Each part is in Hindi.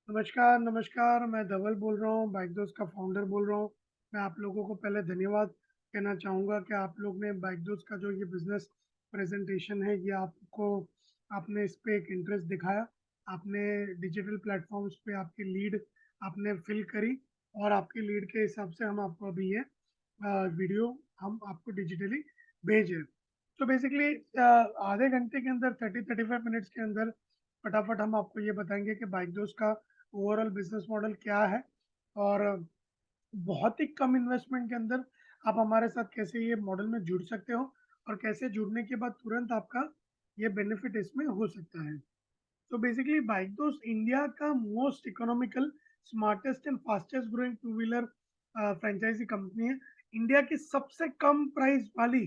नमस्कार, नमस्कार। मैं धवल बोल रहा हूँ, बाइक दोस्त का फाउंडर बोल रहा हूँ। मैं आप लोगों को पहले धन्यवाद कहना चाहूँगा कि आप लोग ने बाइक दोस्त का जो ये बिज़नेस प्रेज़ेंटेशन है, ये आपने इस पे एक इंटरेस्ट दिखाया। आपने डिजिटल प्लेटफ़ॉर्म्स पे आपकी लीड आपने फ़िल करी और आपकी लीड के हिसाब से हम आपको अभी ये वीडियो हम आपको डिजिटली भेज रहे हैं। तो बेसिकली आधे घंटे के अंदर 30-35 मिनट्स के अंदर फटाफट हम आपको ये बताएँगे कि बाइक दोस्त का ओवरऑल बिजनेस मॉडल क्या है और बहुत ही कम इन्वेस्टमेंट के अंदर आप हमारे साथ कैसे ये मॉडल में जुड़ सकते हो और कैसे जुड़ने के बाद तुरंत आपका ये बेनिफिट इसमें हो सकता है। तो बेसिकली बाइक दोस्त इंडिया का most economical smartest and fastest growing two wheeler franchisee company है। इंडिया की सबसे कम प्राइस वाली,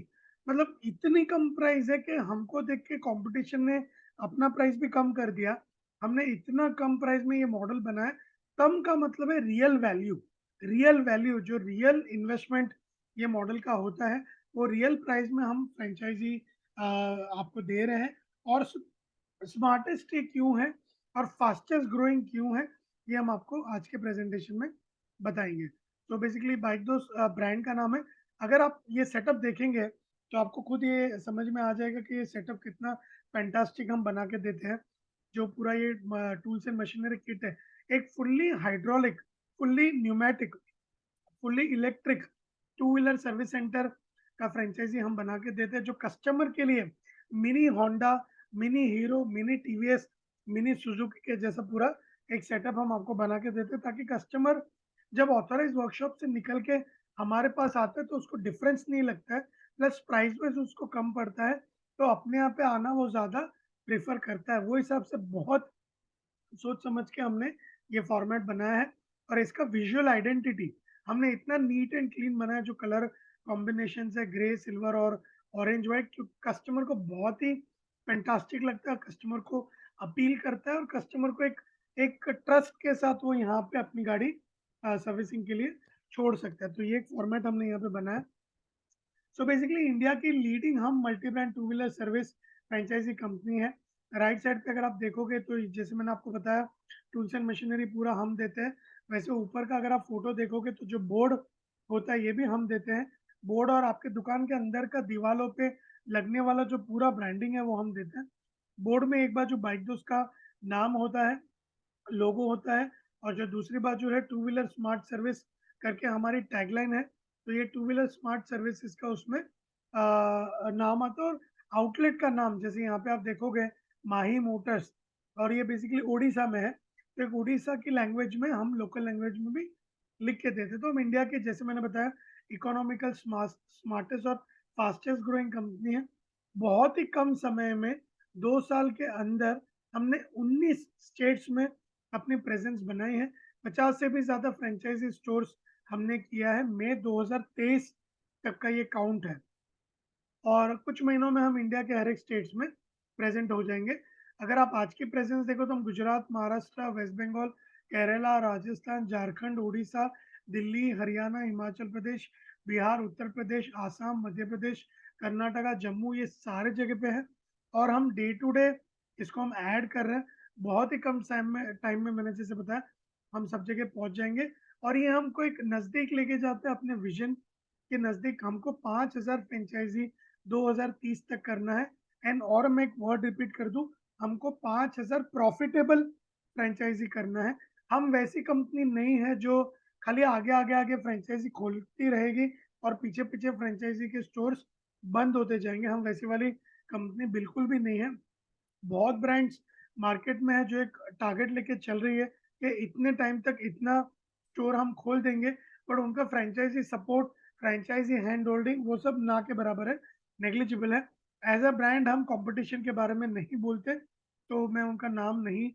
मतलब इतनी कम प्राइस है कि हमको देख के कंपटीशन ने अपना प्राइस भी कम कर दिया। हमने इतना कम प्राइस में ये मॉडल बनाया। कम का मतलब है रियल वैल्यू। रियल वैल्यू जो रियल इन्वेस्टमेंट ये मॉडल का होता है, वो रियल प्राइस में हम फ्रेंचाइजी आपको दे रहे हैं। और स्मार्टेस्ट ये क्यों है और फास्टेस्ट ग्रोइंग क्यों है, ये हम आपको आज के प्रेजेंटेशन में बताएंगे। तो बेसिकली बाइक दोस्त ब्रांड का नाम है। अगर आप ये सेटअप देखेंगे तो आपको खुद ये समझ में आ जाएगा कि ये सेटअप कितना फैंटास्टिक हम बना के देते हैं। जो पूरा ये टूल्स एंड मशीनरी किट है, एक fully hydraulic, fully pneumatic, fully electric to wheeler service centre का फ्रेंचाइजी हम बना के देते हैं, जो कस्टमर के लिए mini Honda, mini hero, mini TVS, mini Suzuki के जैसा पूरा एक सेटअप हम आपको बना के देते हैं, ताकि कस्टमर जब ऑथराइज वर्कशॉप से निकल के हमारे पास आता है तो उसको डिफरेंस नहीं लगता है, प्लस प्राइस वाइज उसको कम पड़ता है, तो अपने यहाँ पे आना वो ज़्यादा प्रेफर करता है। वो हिसाब से बहुत सोच समझ के हमने ये फॉर्मेट बनाया है। और इसका विजुअल आइडेंटिटी हमने इतना नीट एंड क्लीन बनाया, जो कलर कॉम्बिनेशन है ग्रे, सिल्वर और ऑरेंज व्हाइट, जो कस्टमर को बहुत ही फैंटास्टिक लगता है, कस्टमर को अपील करता है और कस्टमर को एक एक ट्रस्ट के साथ वो यहाँ पे अपनी गाड़ी सर्विसिंग के लिए छोड़ सकता है। तो ये एक फॉर्मेट हमने यहाँ पे बनाया। सो बेसिकली इंडिया की लीडिंग हम multi brand two wheeler service franchisee company है। राइट साइड पे अगर आप देखोगे तो जैसे मैंने आपको बताया, टूल्स एंड मशीनरी पूरा हम देते हैं। वैसे ऊपर का अगर आप फोटो देखोगे तो जो बोर्ड होता है ये भी हम देते हैं। बोर्ड और आपके दुकान के अंदर का दीवालों पे लगने वाला जो पूरा ब्रांडिंग है वो हम देते हैं। बोर्ड में एक बार जो बाइक दोस्त का नाम होता है, लोगो होता है, और जो दूसरी बाजू है टू व्हीलर स्मार्ट सर्विस करके हमारी टैगलाइन है। तो ये टू व्हीलर स्मार्ट सर्विसेज का उसमें नाम आता है। और आउटलेट का नाम जैसे यहाँ पे आप देखोगे, माही मोटर्स, और ये बेसिकली उड़ीसा में है। तो एक उड़ीसा की लैंग्वेज में हम लोकल लैंग्वेज में भी लिख के देते। तो हम इंडिया के, जैसे मैंने बताया, इकोनॉमिकल स्मार्टेस्ट और फास्टेस्ट ग्रोइंग कंपनी है। बहुत ही कम समय में 2 साल के अंदर हमने 19 स्टेट्स में अपनी प्रेजेंस बनाई है। 50 से भी ज़्यादा फ्रेंचाइजी स्टोर्स हमने किया है। मई 2023 तक का ये काउंट है। और कुछ महीनों में हम इंडिया के हर एक स्टेट्स में प्रेजेंट हो जाएंगे। अगर आप आज की प्रेजेंस देखो तो हम गुजरात, महाराष्ट्र, वेस्ट बंगाल, केरला, राजस्थान, झारखंड, उड़ीसा, दिल्ली, हरियाणा, हिमाचल प्रदेश, बिहार, उत्तर प्रदेश, आसाम, मध्य प्रदेश, कर्नाटका, जम्मू, ये सारे जगह पे है। और हम डे टू डे इसको हम ऐड कर रहे हैं। बहुत ही कम टाइम में मैंने जैसे बताया, हम सब जगह पहुंच जाएंगे। और ये हमको एक नज़दीक लेके जाते हैं अपने विजन के नज़दीक। हमको 5,000 फ्रेंचाइजी 2030 तक करना है। एंड और मैं एक वर्ड रिपीट कर दूं, हमको 5,000 प्रॉफिटेबल फ्रेंचाइजी करना है। हम वैसी कंपनी नहीं है जो खाली आगे आगे आगे फ्रेंचाइजी खोलती रहेगी और पीछे पीछे फ्रेंचाइजी के स्टोर्स बंद होते जाएंगे। हम वैसी वाली कंपनी बिल्कुल भी नहीं है। बहुत ब्रांड्स मार्केट में है जो एक टारगेट लेके चल रही है कि इतने टाइम तक इतना स्टोर हम खोल देंगे, बट उनका franchisee support, franchisee hand holding, वो सब ना के बराबर है, नेग्लिजिबल है। एज अ ब्रांड हम कंपटीशन के बारे में नहीं बोलते, तो मैं उनका नाम नहीं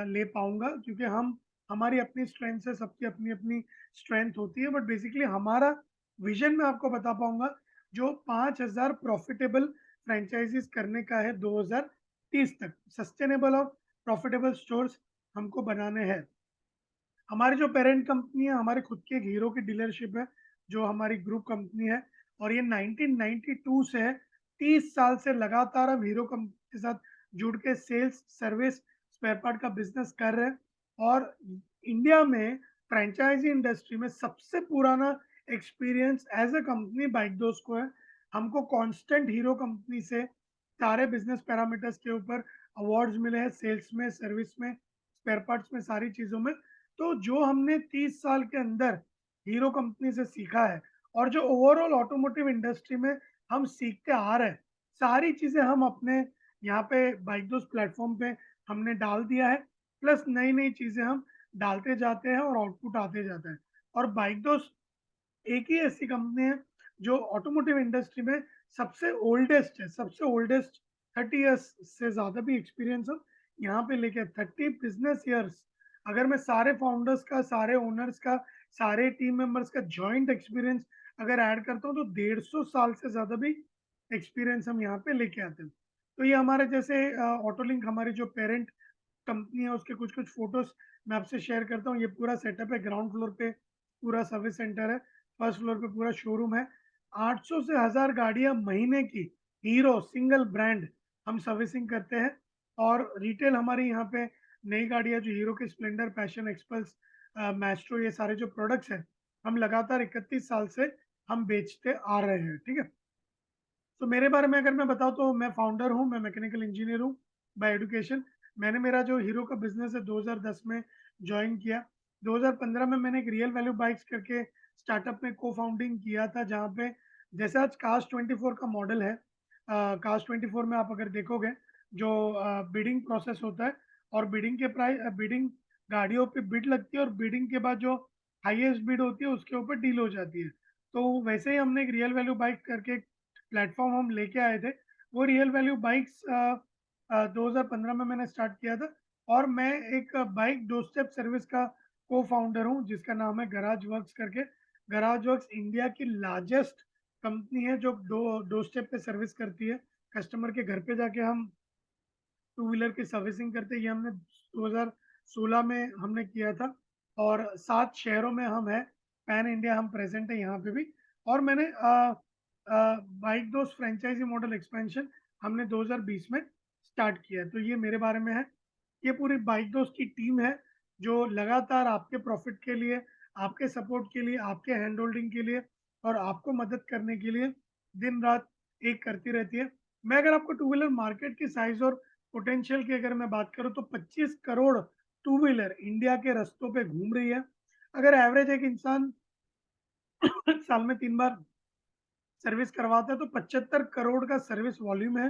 ले पाऊंगा, क्योंकि हम, हमारी अपनी स्ट्रेंथ है, सबकी अपनी अपनी स्ट्रेंथ होती है। बट बेसिकली हमारा विजन मैं आपको बता पाऊंगा, जो 5,000 प्रॉफिटेबल फ्रेंचाइजीज करने का है 2030 तक। सस्टेनेबल और प्रॉफिटेबल स्टोर्स हमको बनाने हैं। हमारी जो पेरेंट कंपनी है, हमारे खुद की एक हीरो की डीलरशिप है, जो हमारी ग्रुप कंपनी है। और ये 1992 से है। 30 साल से लगातार हम हीरो कंपनी के साथ जुड़ के सेल्स, सर्विस, स्पेयर पार्ट का बिजनेस कर रहे हैं। और इंडिया में फ्रेंचाइजी इंडस्ट्री में सबसे पुराना experience as a company Bike Dost को है। हमको कांस्टेंट हीरो कंपनी से सारे बिजनेस पैरामीटर्स के ऊपर अवार्ड्स मिले हैं, सेल्स में, सर्विस में, स्पेयर पार्ट्स में, सारी चीज़ों में। तो जो हमने 30 साल के अंदर हीरो कंपनी से सीखा है और जो ओवरऑल ऑटोमोटिव इंडस्ट्री में हम सीखते आ रहे हैं, सारी चीज़ें हम अपने यहाँ पे बाइक दोस्त प्लेटफॉर्म पे हमने डाल दिया है। प्लस नई नई चीज़ें हम डालते जाते हैं और आउटपुट आते जाता है। और बाइक दोस्त एक ही ऐसी कंपनी है जो ऑटोमोटिव इंडस्ट्री में सबसे ओल्डेस्ट है, सबसे ओल्डेस्ट 30 ईयर्स से ज़्यादा भी एक्सपीरियंस हम यहाँ पे लेके 30 बिजनेस ईयर्स। अगर मैं सारे फाउंडर्स का, सारे ओनर्स का, सारे टीम मेंबर्स का जॉइंट एक्सपीरियंस अगर ऐड करता हूँ तो 150 साल से ज़्यादा भी एक्सपीरियंस हम यहाँ पे लेके आते हैं। तो ये हमारे जैसे ऑटोलिंक हमारी जो पेरेंट कंपनी है उसके कुछ कुछ फोटोज मैं आपसे शेयर करता हूँ। ये पूरा सेटअप है, ग्राउंड फ्लोर पे पूरा सर्विस सेंटर है, फर्स्ट फ्लोर पे पूरा शोरूम है। 800 से 1000 गाड़ियां महीने की हीरो सिंगल ब्रांड हम सर्विसिंग करते हैं। और रिटेल हमारी यहाँ पे नई गाड़ियां जो हीरो की स्प्लेंडर, पैशन, एक्सपल्स, मैस्ट्रो, ये सारे जो प्रोडक्ट्स हैं हम लगातार 31 साल से हम बेचते आ रहे हैं। ठीक है। तो मेरे बारे में अगर मैं बताऊँ तो मैं फाउंडर हूँ, मैं मैकेनिकल इंजीनियर हूँ बाय एजुकेशन। मैंने मेरा जो हीरो का बिजनेस है 2010 में ज्वाइन किया। 2015 में मैंने एक रियल वैल्यू बाइक्स करके स्टार्टअप में को फाउंडिंग किया था, जहाँ पे जैसे आज कास्ट 24 का मॉडल है। कास्ट 24 में आप अगर देखोगे जो बिडिंग प्रोसेस होता है और बिडिंग के प्राइस, बिडिंग गाड़ियों पे बिड लगती है और बिडिंग के बाद जो हाईएस्ट बिड होती है उसके ऊपर डील हो जाती है। तो वैसे ही हमने एक रियल वैल्यू बाइक करके प्लेटफॉर्म हम लेके आए थे। वो रियल वैल्यू बाइक्स 2015 में मैंने स्टार्ट किया था। और मैं एक बाइक डोर स्टेप सर्विस का को फाउंडर हूँ जिसका नाम है गराज वर्क्स करके। गराज वर्क्स इंडिया की लार्जेस्ट कंपनी है जो डोर स्टेप पे सर्विस करती है। कस्टमर के घर पे जाके हम टू व्हीलर की सर्विसिंग करते हैं। ये हमने 2016 में हमने किया था और 7 शहरों में हम हैं। पैन इंडिया हम प्रेजेंट है यहाँ पे भी। और मैंने बाइक दोस्त फ्रेंचाइजी मॉडल एक्सपेंशन हमने 2020 में स्टार्ट किया है। तो ये मेरे बारे में है। ये पूरी बाइक दोस्त की टीम है जो लगातार आपके प्रॉफिट के लिए, आपके सपोर्ट के लिए, आपके हैंड होल्डिंग के लिए और आपको मदद करने के लिए दिन रात एक करती रहती है। मैं अगर आपको टू व्हीलर मार्केट की साइज और पोटेंशियल की अगर मैं बात करूँ तो 25 करोड़ टू व्हीलर इंडिया के रास्तों पे घूम रही है। अगर एवरेज एक इंसान साल में 3 बार सर्विस करवाता है तो 75 करोड़ का सर्विस वॉल्यूम है।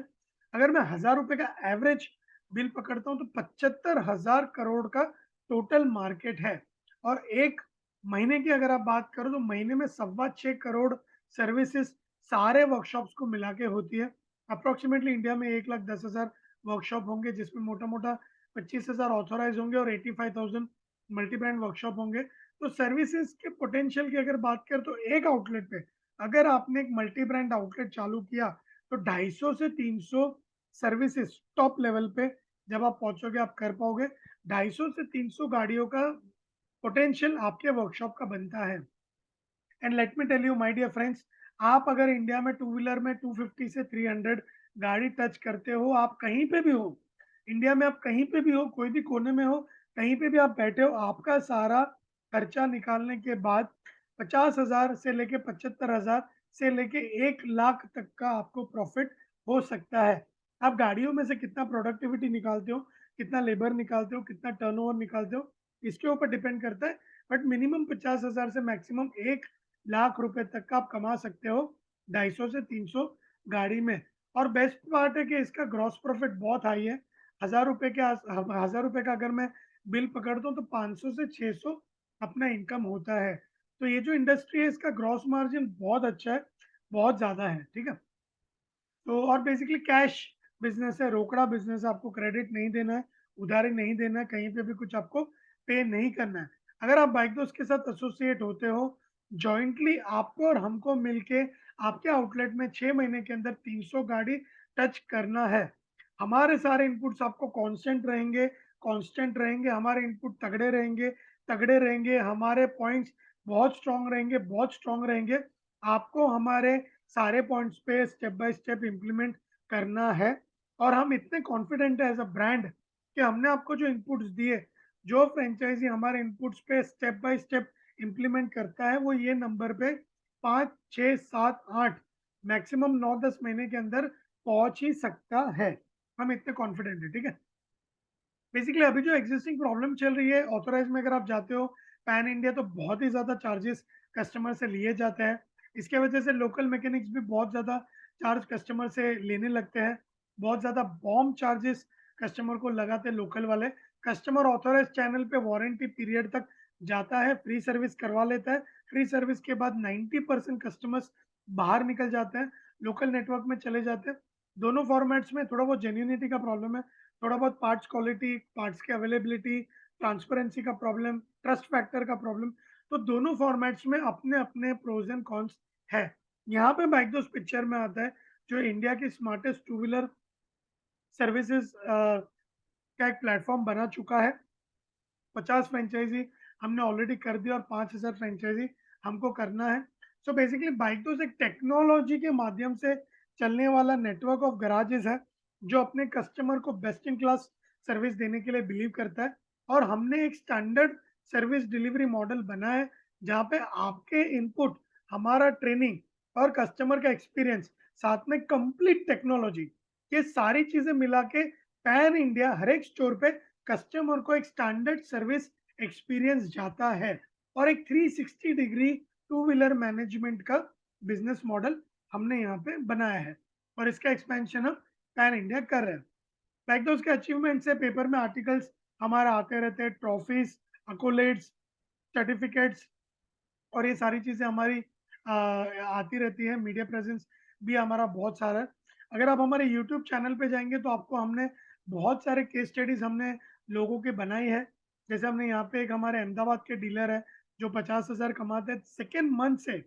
अगर मैं 1000 रुपए का एवरेज बिल पकड़ता हूँ तो 75,000 करोड़ का टोटल मार्केट है। और एक महीने की अगर आप बात करो तो महीने में 6.25 करोड़ सर्विसेज सारे वर्कशॉप्स को मिला के होती है। अप्रोक्सीमेटली इंडिया में 1,10,000 वर्कशॉप होंगे जिसमें मोटा मोटा 25,000 ऑथोराइज होंगे और 85,000 मल्टी ब्रांड वर्कशॉप होंगे। तो सर्विसेज के पोटेंशियल की अगर बात करें तो एक आउटलेट पे अगर आपने एक मल्टी ब्रांड आउटलेट चालू किया तो 250 से 300 सर्विसेज टॉप लेवल पे जब आप पहुंचोगे आप कर पाओगे। 250 से 300 गाड़ियों का पोटेंशियल आपके वर्कशॉप का बनता है। And let me tell you my dear friends, आप अगर इंडिया में टू व्हीलर में 250 से 300 गाड़ी टच करते हो, आप कहीं पे भी हो, इंडिया में आप कहीं पे भी हो, कोई भी कोने में हो, कहीं पे भी आप बैठे हो, आपका सारा खर्चा निकालने के बाद 50,000 से लेके 75,000 से लेके 1 लाख तक का आपको प्रॉफिट हो सकता है। आप गाड़ियों में से कितना प्रोडक्टिविटी निकालते हो, कितना लेबर निकालते हो, कितना टर्नओवर निकालते हो, इसके ऊपर डिपेंड करता है। बट मिनिमम 50,000 से मैक्सिमम 1 लाख रुपए तक का आप कमा सकते हो 250 से 300 गाड़ी में। और बेस्ट पार्ट है कि इसका ग्रॉस प्रॉफिट बहुत हाई है। 1000 रुपए के 1000 रुपए का अगर मैं बिल पकड़ता हूँ तो 500 से 600 अपना इनकम होता है। तो ये जो इंडस्ट्री है इसका ग्रॉस मार्जिन बहुत अच्छा है, बहुत ज़्यादा है। ठीक है। तो और बेसिकली कैश बिजनेस है, रोकड़ा बिजनेस है, आपको क्रेडिट नहीं देना है, उधारी नहीं देना है, कहीं पे भी कुछ आपको पे नहीं करना है। अगर आप बाइक दोस्त के साथ एसोसिएट होते हो, जॉइंटली आपको और हमको मिलके आपके आउटलेट में 6 महीने के अंदर 300 गाड़ी टच करना है। हमारे सारे इनपुट्स आपको कांस्टेंट रहेंगे, हमारे इनपुट तगड़े रहेंगे, हमारे पॉइंट्स बहुत स्ट्रांग रहेंगे, बहुत स्ट्रांग रहेंगे। आपको हमारे सारे पॉइंट्स पे स्टेप बाय स्टेप इम्प्लीमेंट करना है। और हम इतने कॉन्फिडेंट है एज अ ब्रांड कि हमने आपको जो इनपुट्स दिए, जो फ्रेंचाइजी हमारे इनपुट्स पे स्टेप बाय स्टेप इम्प्लीमेंट करता है वो ये नंबर पे 5, 6, 7, 8 मैक्सिमम 9, 10 महीने के अंदर पहुंच ही सकता है। हम इतने कॉन्फिडेंट है, ठीक है। बेसिकली अभी जो एग्जिस्टिंग प्रॉब्लम चल रही है ऑथोराइज में, अगर आप जाते हो पैन इंडिया तो बहुत ही ज़्यादा चार्जेस कस्टमर से लिए जाते हैं। इसके वजह से लोकल मैकेनिक्स भी बहुत ज़्यादा चार्ज कस्टमर से लेने लगते हैं। बहुत ज़्यादा बॉम्ब चार्जेस कस्टमर को लगाते हैं लोकल वाले। कस्टमर ऑथोराइज चैनल पे वारंटी पीरियड तक जाता है, फ्री सर्विस करवा लेता है। फ्री सर्विस के बाद 90% कस्टमर्स बाहर निकल जाते हैं, लोकल नेटवर्क में चले जाते हैं। दोनों फॉर्मेट्स में थोड़ा बहुत जेन्यूनिटी का प्रॉब्लम है, थोड़ा बहुत पार्ट्स क्वालिटी, पार्ट्स की अवेलेबिलिटी, ट्रांसपेरेंसी का प्रॉब्लम, ट्रस्ट फैक्टर का प्रॉब्लम। तो दोनों फॉर्मेट्स में अपने अपने प्रोज एंड कॉन्स है। यहाँ पे बाइकदोस्त पिक्चर में आता है जो इंडिया की स्मार्टेस्ट टू व्हीलर सर्विसेज का एक प्लेटफॉर्म बना चुका है। 50 फ्रेंचाइजी हमने ऑलरेडी कर दी और 5,000 फ्रेंचाइजी हमको करना है। सो बेसिकली बाइकदोस्त एक टेक्नोलॉजी के माध्यम से चलने वाला नेटवर्क ऑफ गराजेस है जो अपने कस्टमर को बेस्ट इन क्लास सर्विस देने के लिए बिलीव करता है। और हमने एक स्टैंडर्ड सर्विस डिलीवरी मॉडल बना है जहाँ पे आपके इनपुट, हमारा ट्रेनिंग और कस्टमर का एक्सपीरियंस, साथ में कंप्लीट टेक्नोलॉजी, ये सारी चीजें मिला के पैन इंडिया हर एक स्टोर पे कस्टमर को एक स्टैंडर्ड सर्विस एक्सपीरियंस जाता है। और एक 360 डिग्री टू व्हीलर मैनेजमेंट का बिजनेस मॉडल हमने यहाँ पे बनाया है और इसका एक्सपेंशन हम पैन इंडिया कर रहे हैं। लाइक तो उसके अचीवमेंट से पेपर में आर्टिकल्स हमारे आते रहते हैं, ट्रॉफीज, अकोलेट्स, सर्टिफिकेट्स और ये सारी चीज़ें हमारी आती रहती है। मीडिया प्रेजेंस भी हमारा बहुत सारा है। अगर आप हमारे यूट्यूब चैनल पे जाएंगे तो आपको हमने बहुत सारे केस स्टडीज हमने लोगों के बनाई है। जैसे हमने यहाँ पे एक हमारे अहमदाबाद के डीलर है जो 50,000 कमाते हैं, सेकेंड मंथ से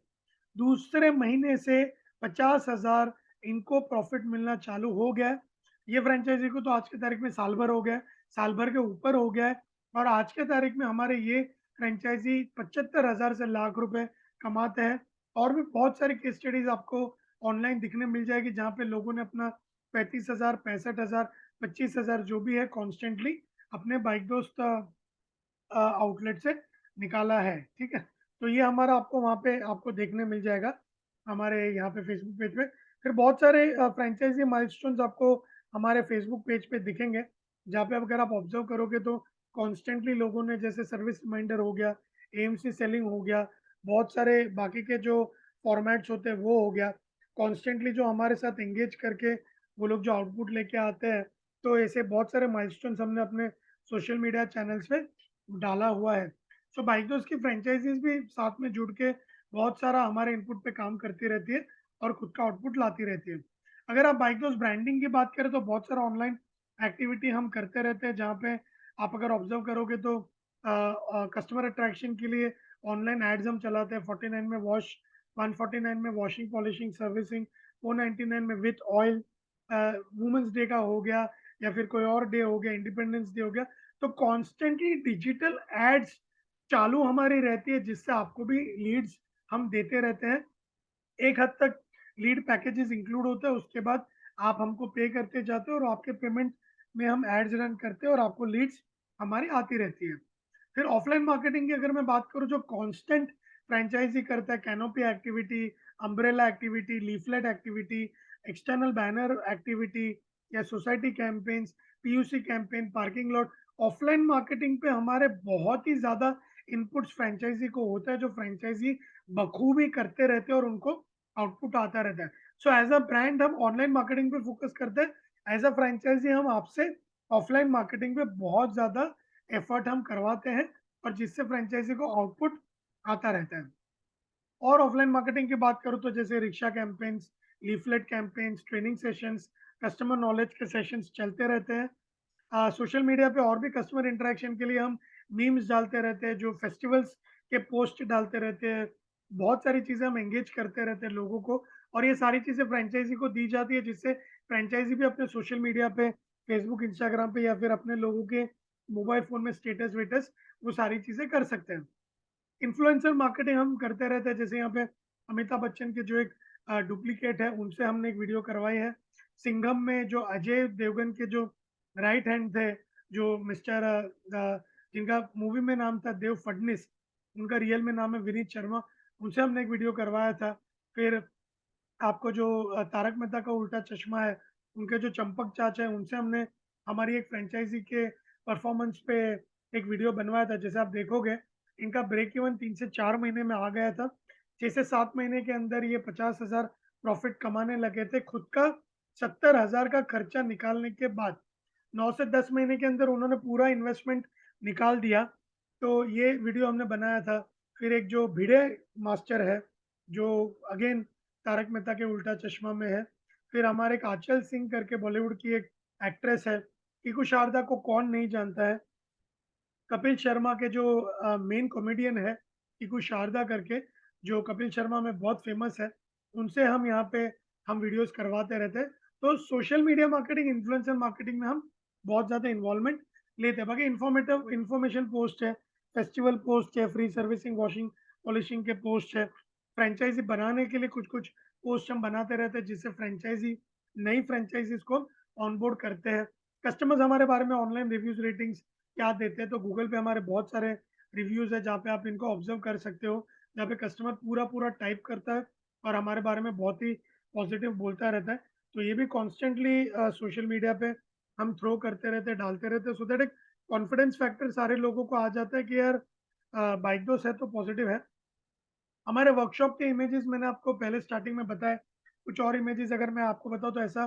दूसरे महीने से 50,000 इनको प्रॉफिट मिलना चालू हो गया है। ये फ्रेंचाइजी को तो आज की तारीख में साल भर हो गया है, साल भर के ऊपर हो गया है। और आज के तारीख में हमारे ये फ्रेंचाइजी 75,000 से लाख रुपए कमाते हैं। और भी बहुत सारी केस स्टडीज आपको ऑनलाइन दिखने मिल जाएगी जहाँ पे लोगों ने अपना 35,000, 65,000, 25,000 जो भी है कॉन्स्टेंटली अपने बाइक दोस्त आउटलेट से निकाला है, ठीक है। तो ये हमारा आपको वहाँ पे आपको देखने मिल जाएगा हमारे यहाँ पे फेसबुक पेज पे। फिर बहुत सारे फ्रेंचाइजी माइलस्टोन्स आपको हमारे फेसबुक पेज पे दिखेंगे जहाँ पे अगर आप ऑब्जर्व करोगे तो कॉन्स्टेंटली लोगों ने, जैसे सर्विस रिमाइंडर हो गया, एएमसी सेलिंग हो गया, बहुत सारे बाकी के जो फॉर्मेट्स होते हैं वो हो गया, कॉन्स्टेंटली जो हमारे साथ एंगेज करके वो लोग जो आउटपुट लेके आते हैं। तो ऐसे बहुत सारे माइलस्टोन्स हमने अपने सोशल मीडिया चैनल्स पे डाला हुआ है। सो बाइकर्स की फ्रेंचाइजीज भी साथ में जुड़ के बहुत सारा हमारे इनपुट पे काम करती रहती है और खुद का आउटपुट लाती रहती है। अगर आप बाइकर्स ब्रांडिंग की बात करें तो बहुत सारा ऑनलाइन एक्टिविटी हम करते रहते हैं जहाँ पे आप अगर ऑब्जर्व करोगे तो कस्टमर अट्रैक्शन के लिए ऑनलाइन एड्स हम चलाते हैं। 49 में वॉश, 149 में वॉशिंग पॉलिशिंग सर्विसिंग, 499 में विथ ऑयल, वुमेंस डे का हो गया या फिर कोई और डे हो गया, इंडिपेंडेंस डे हो गया। तो कॉन्स्टेंटली डिजिटल एड्स चालू हमारी रहती है जिससे आपको भी लीड्स हम देते रहते हैं। एक हद तक लीड पैकेजेस इंक्लूड होते हैं, उसके बाद आप हमको पे करते जाते हो और आपके पेमेंट में हम एड्स रन करते हैं और आपको लीड्स हमारी आती रहती है। फिर ऑफलाइन मार्केटिंग की अगर मैं बात करूँ जो कांस्टेंट फ्रेंचाइजी करता है, canopy activity, umbrella activity, leaflet activity, external banner activity या society campaigns, PUC campaign, parking lot, offline marketing पे हमारे बहुत ही ज़्यादा इनपुट्स फ्रेंचाइजी को होता है जो फ्रेंचाइजी बखूबी करते रहते हैं और उनको आउटपुट आता रहता है। सो एज अ ब्रांड हम ऑनलाइन मार्केटिंग पे फोकस करते हैं, एज अ फ्रेंचाइजी हम आपसे ऑफलाइन मार्केटिंग पे बहुत ज़्यादा एफर्ट हम करवाते हैं और जिससे फ्रेंचाइजी को आउटपुट आता रहता है। और ऑफलाइन मार्केटिंग की बात करूँ तो जैसे rickshaw campaigns, leaflet campaigns, training sessions, customer knowledge के सेशंस चलते रहते हैं। सोशल मीडिया पे और भी कस्टमर इंटरेक्शन के लिए हम मीम्स डालते रहते हैं, जो फेस्टिवल्स के पोस्ट डालते रहते हैं। बहुत सारी चीज़ें हम एंगेज करते रहते हैं लोगों को और ये सारी चीज़ें फ्रेंचाइजी को दी जाती है जिससे फ्रेंचाइजी भी अपने सोशल मीडिया पे, फेसबुक, इंस्टाग्राम पे या फिर अपने लोगों के मोबाइल फ़ोन में स्टेटस वेटस वो सारी चीज़ें कर सकते हैं। इन्फ्लुएंसर मार्केटिंग हम करते रहते हैं, जैसे यहाँ पे अमिताभ बच्चन के जो एक डुप्लीकेट है उनसे हमने एक वीडियो करवाई है। सिंघम में जो अजय देवगन के जो राइट हैंड थे, जो मिस्टर जिनका मूवी में नाम था देव फडणीस, उनका रियल में नाम है विनीत शर्मा, उनसे हमने एक वीडियो करवाया था। फिर आपको जो तारक मेहता का उल्टा चश्मा है, उनके जो चंपक चाचा है, उनसे हमने हमारी एक फ्रेंचाइज़ी के परफ़ॉर्मेंस पे एक वीडियो बनवाया था। जैसे आप देखोगे, इनका ब्रेक इवन 3 से 4 महीने में आ गया था। 6 से 7 महीने के अंदर ये 50,000 प्रॉफ़िट कमाने लगे थे। खुद का 70,000 का खर्चा निकालने के बाद 9 से 10 महीने के अंदर उन्होंने पूरा इन्वेस्टमेंट निकाल दिया। तो ये वीडियो हमने बनाया था। फिर एक जो भिड़े मास्टर है, जो अगेन तारक मेहता के उल्टा चश्मा में है। फिर हमारे एक आंचल सिंह करके बॉलीवुड की एक एक्ट्रेस है, पीकू शारदा को कौन नहीं जानता है। कपिल शर्मा के जो मेन कॉमेडियन है, पीकू शारदा करके, जो कपिल शर्मा में बहुत फेमस है, उनसे हम यहाँ पे हम वीडियोज़ करवाते रहते हैं। तो social media marketing, influencer marketing में हम बहुत ज़्यादा इन्वॉल्वमेंट लेते हैं। बाकी इन्फॉर्मेटिव इन्फॉर्मेशन पोस्ट है, फेस्टिवल पोस्ट है, फ्री सर्विसिंग, वॉशिंग, पॉलिशिंग के पोस्ट है। फ्रेंचाइज़ी बनाने के लिए कुछ-कुछ पोस्ट हम बनाते रहते हैं, जिससे फ्रेंचाइज़ी नई फ्रेंचाइज़ीज़ को ऑनबोर्ड करते हैं। कस्टमर्स हमारे बारे में ऑनलाइन रिव्यूज़, रेटिंग्स क्या देते हैं, तो गूगल पे हमारे बहुत सारे रिव्यूज़ है, जहाँ पे आप इनको ऑब्ज़र्व कर सकते हो, जहाँ पे कस्टमर पूरा-पूरा टाइप करता है और हमारे बारे में बहुत ही पॉज़िटिव बोलता रहता है। तो ये भी कॉन्स्टेंटली सोशल मीडिया पे हम थ्रो करते रहते हैं, डालते रहते हैं, सो दैट एक कॉन्फिडेंस फैक्टर सारे लोगों को आ जाता है कि यार बाइक दोस्त है तो पॉज़िटिव है। हमारे वर्कशॉप के इमेजेस मैंने आपको पहले स्टार्टिंग में बताया। कुछ और इमेजेस अगर मैं आपको बताऊँ, तो ऐसा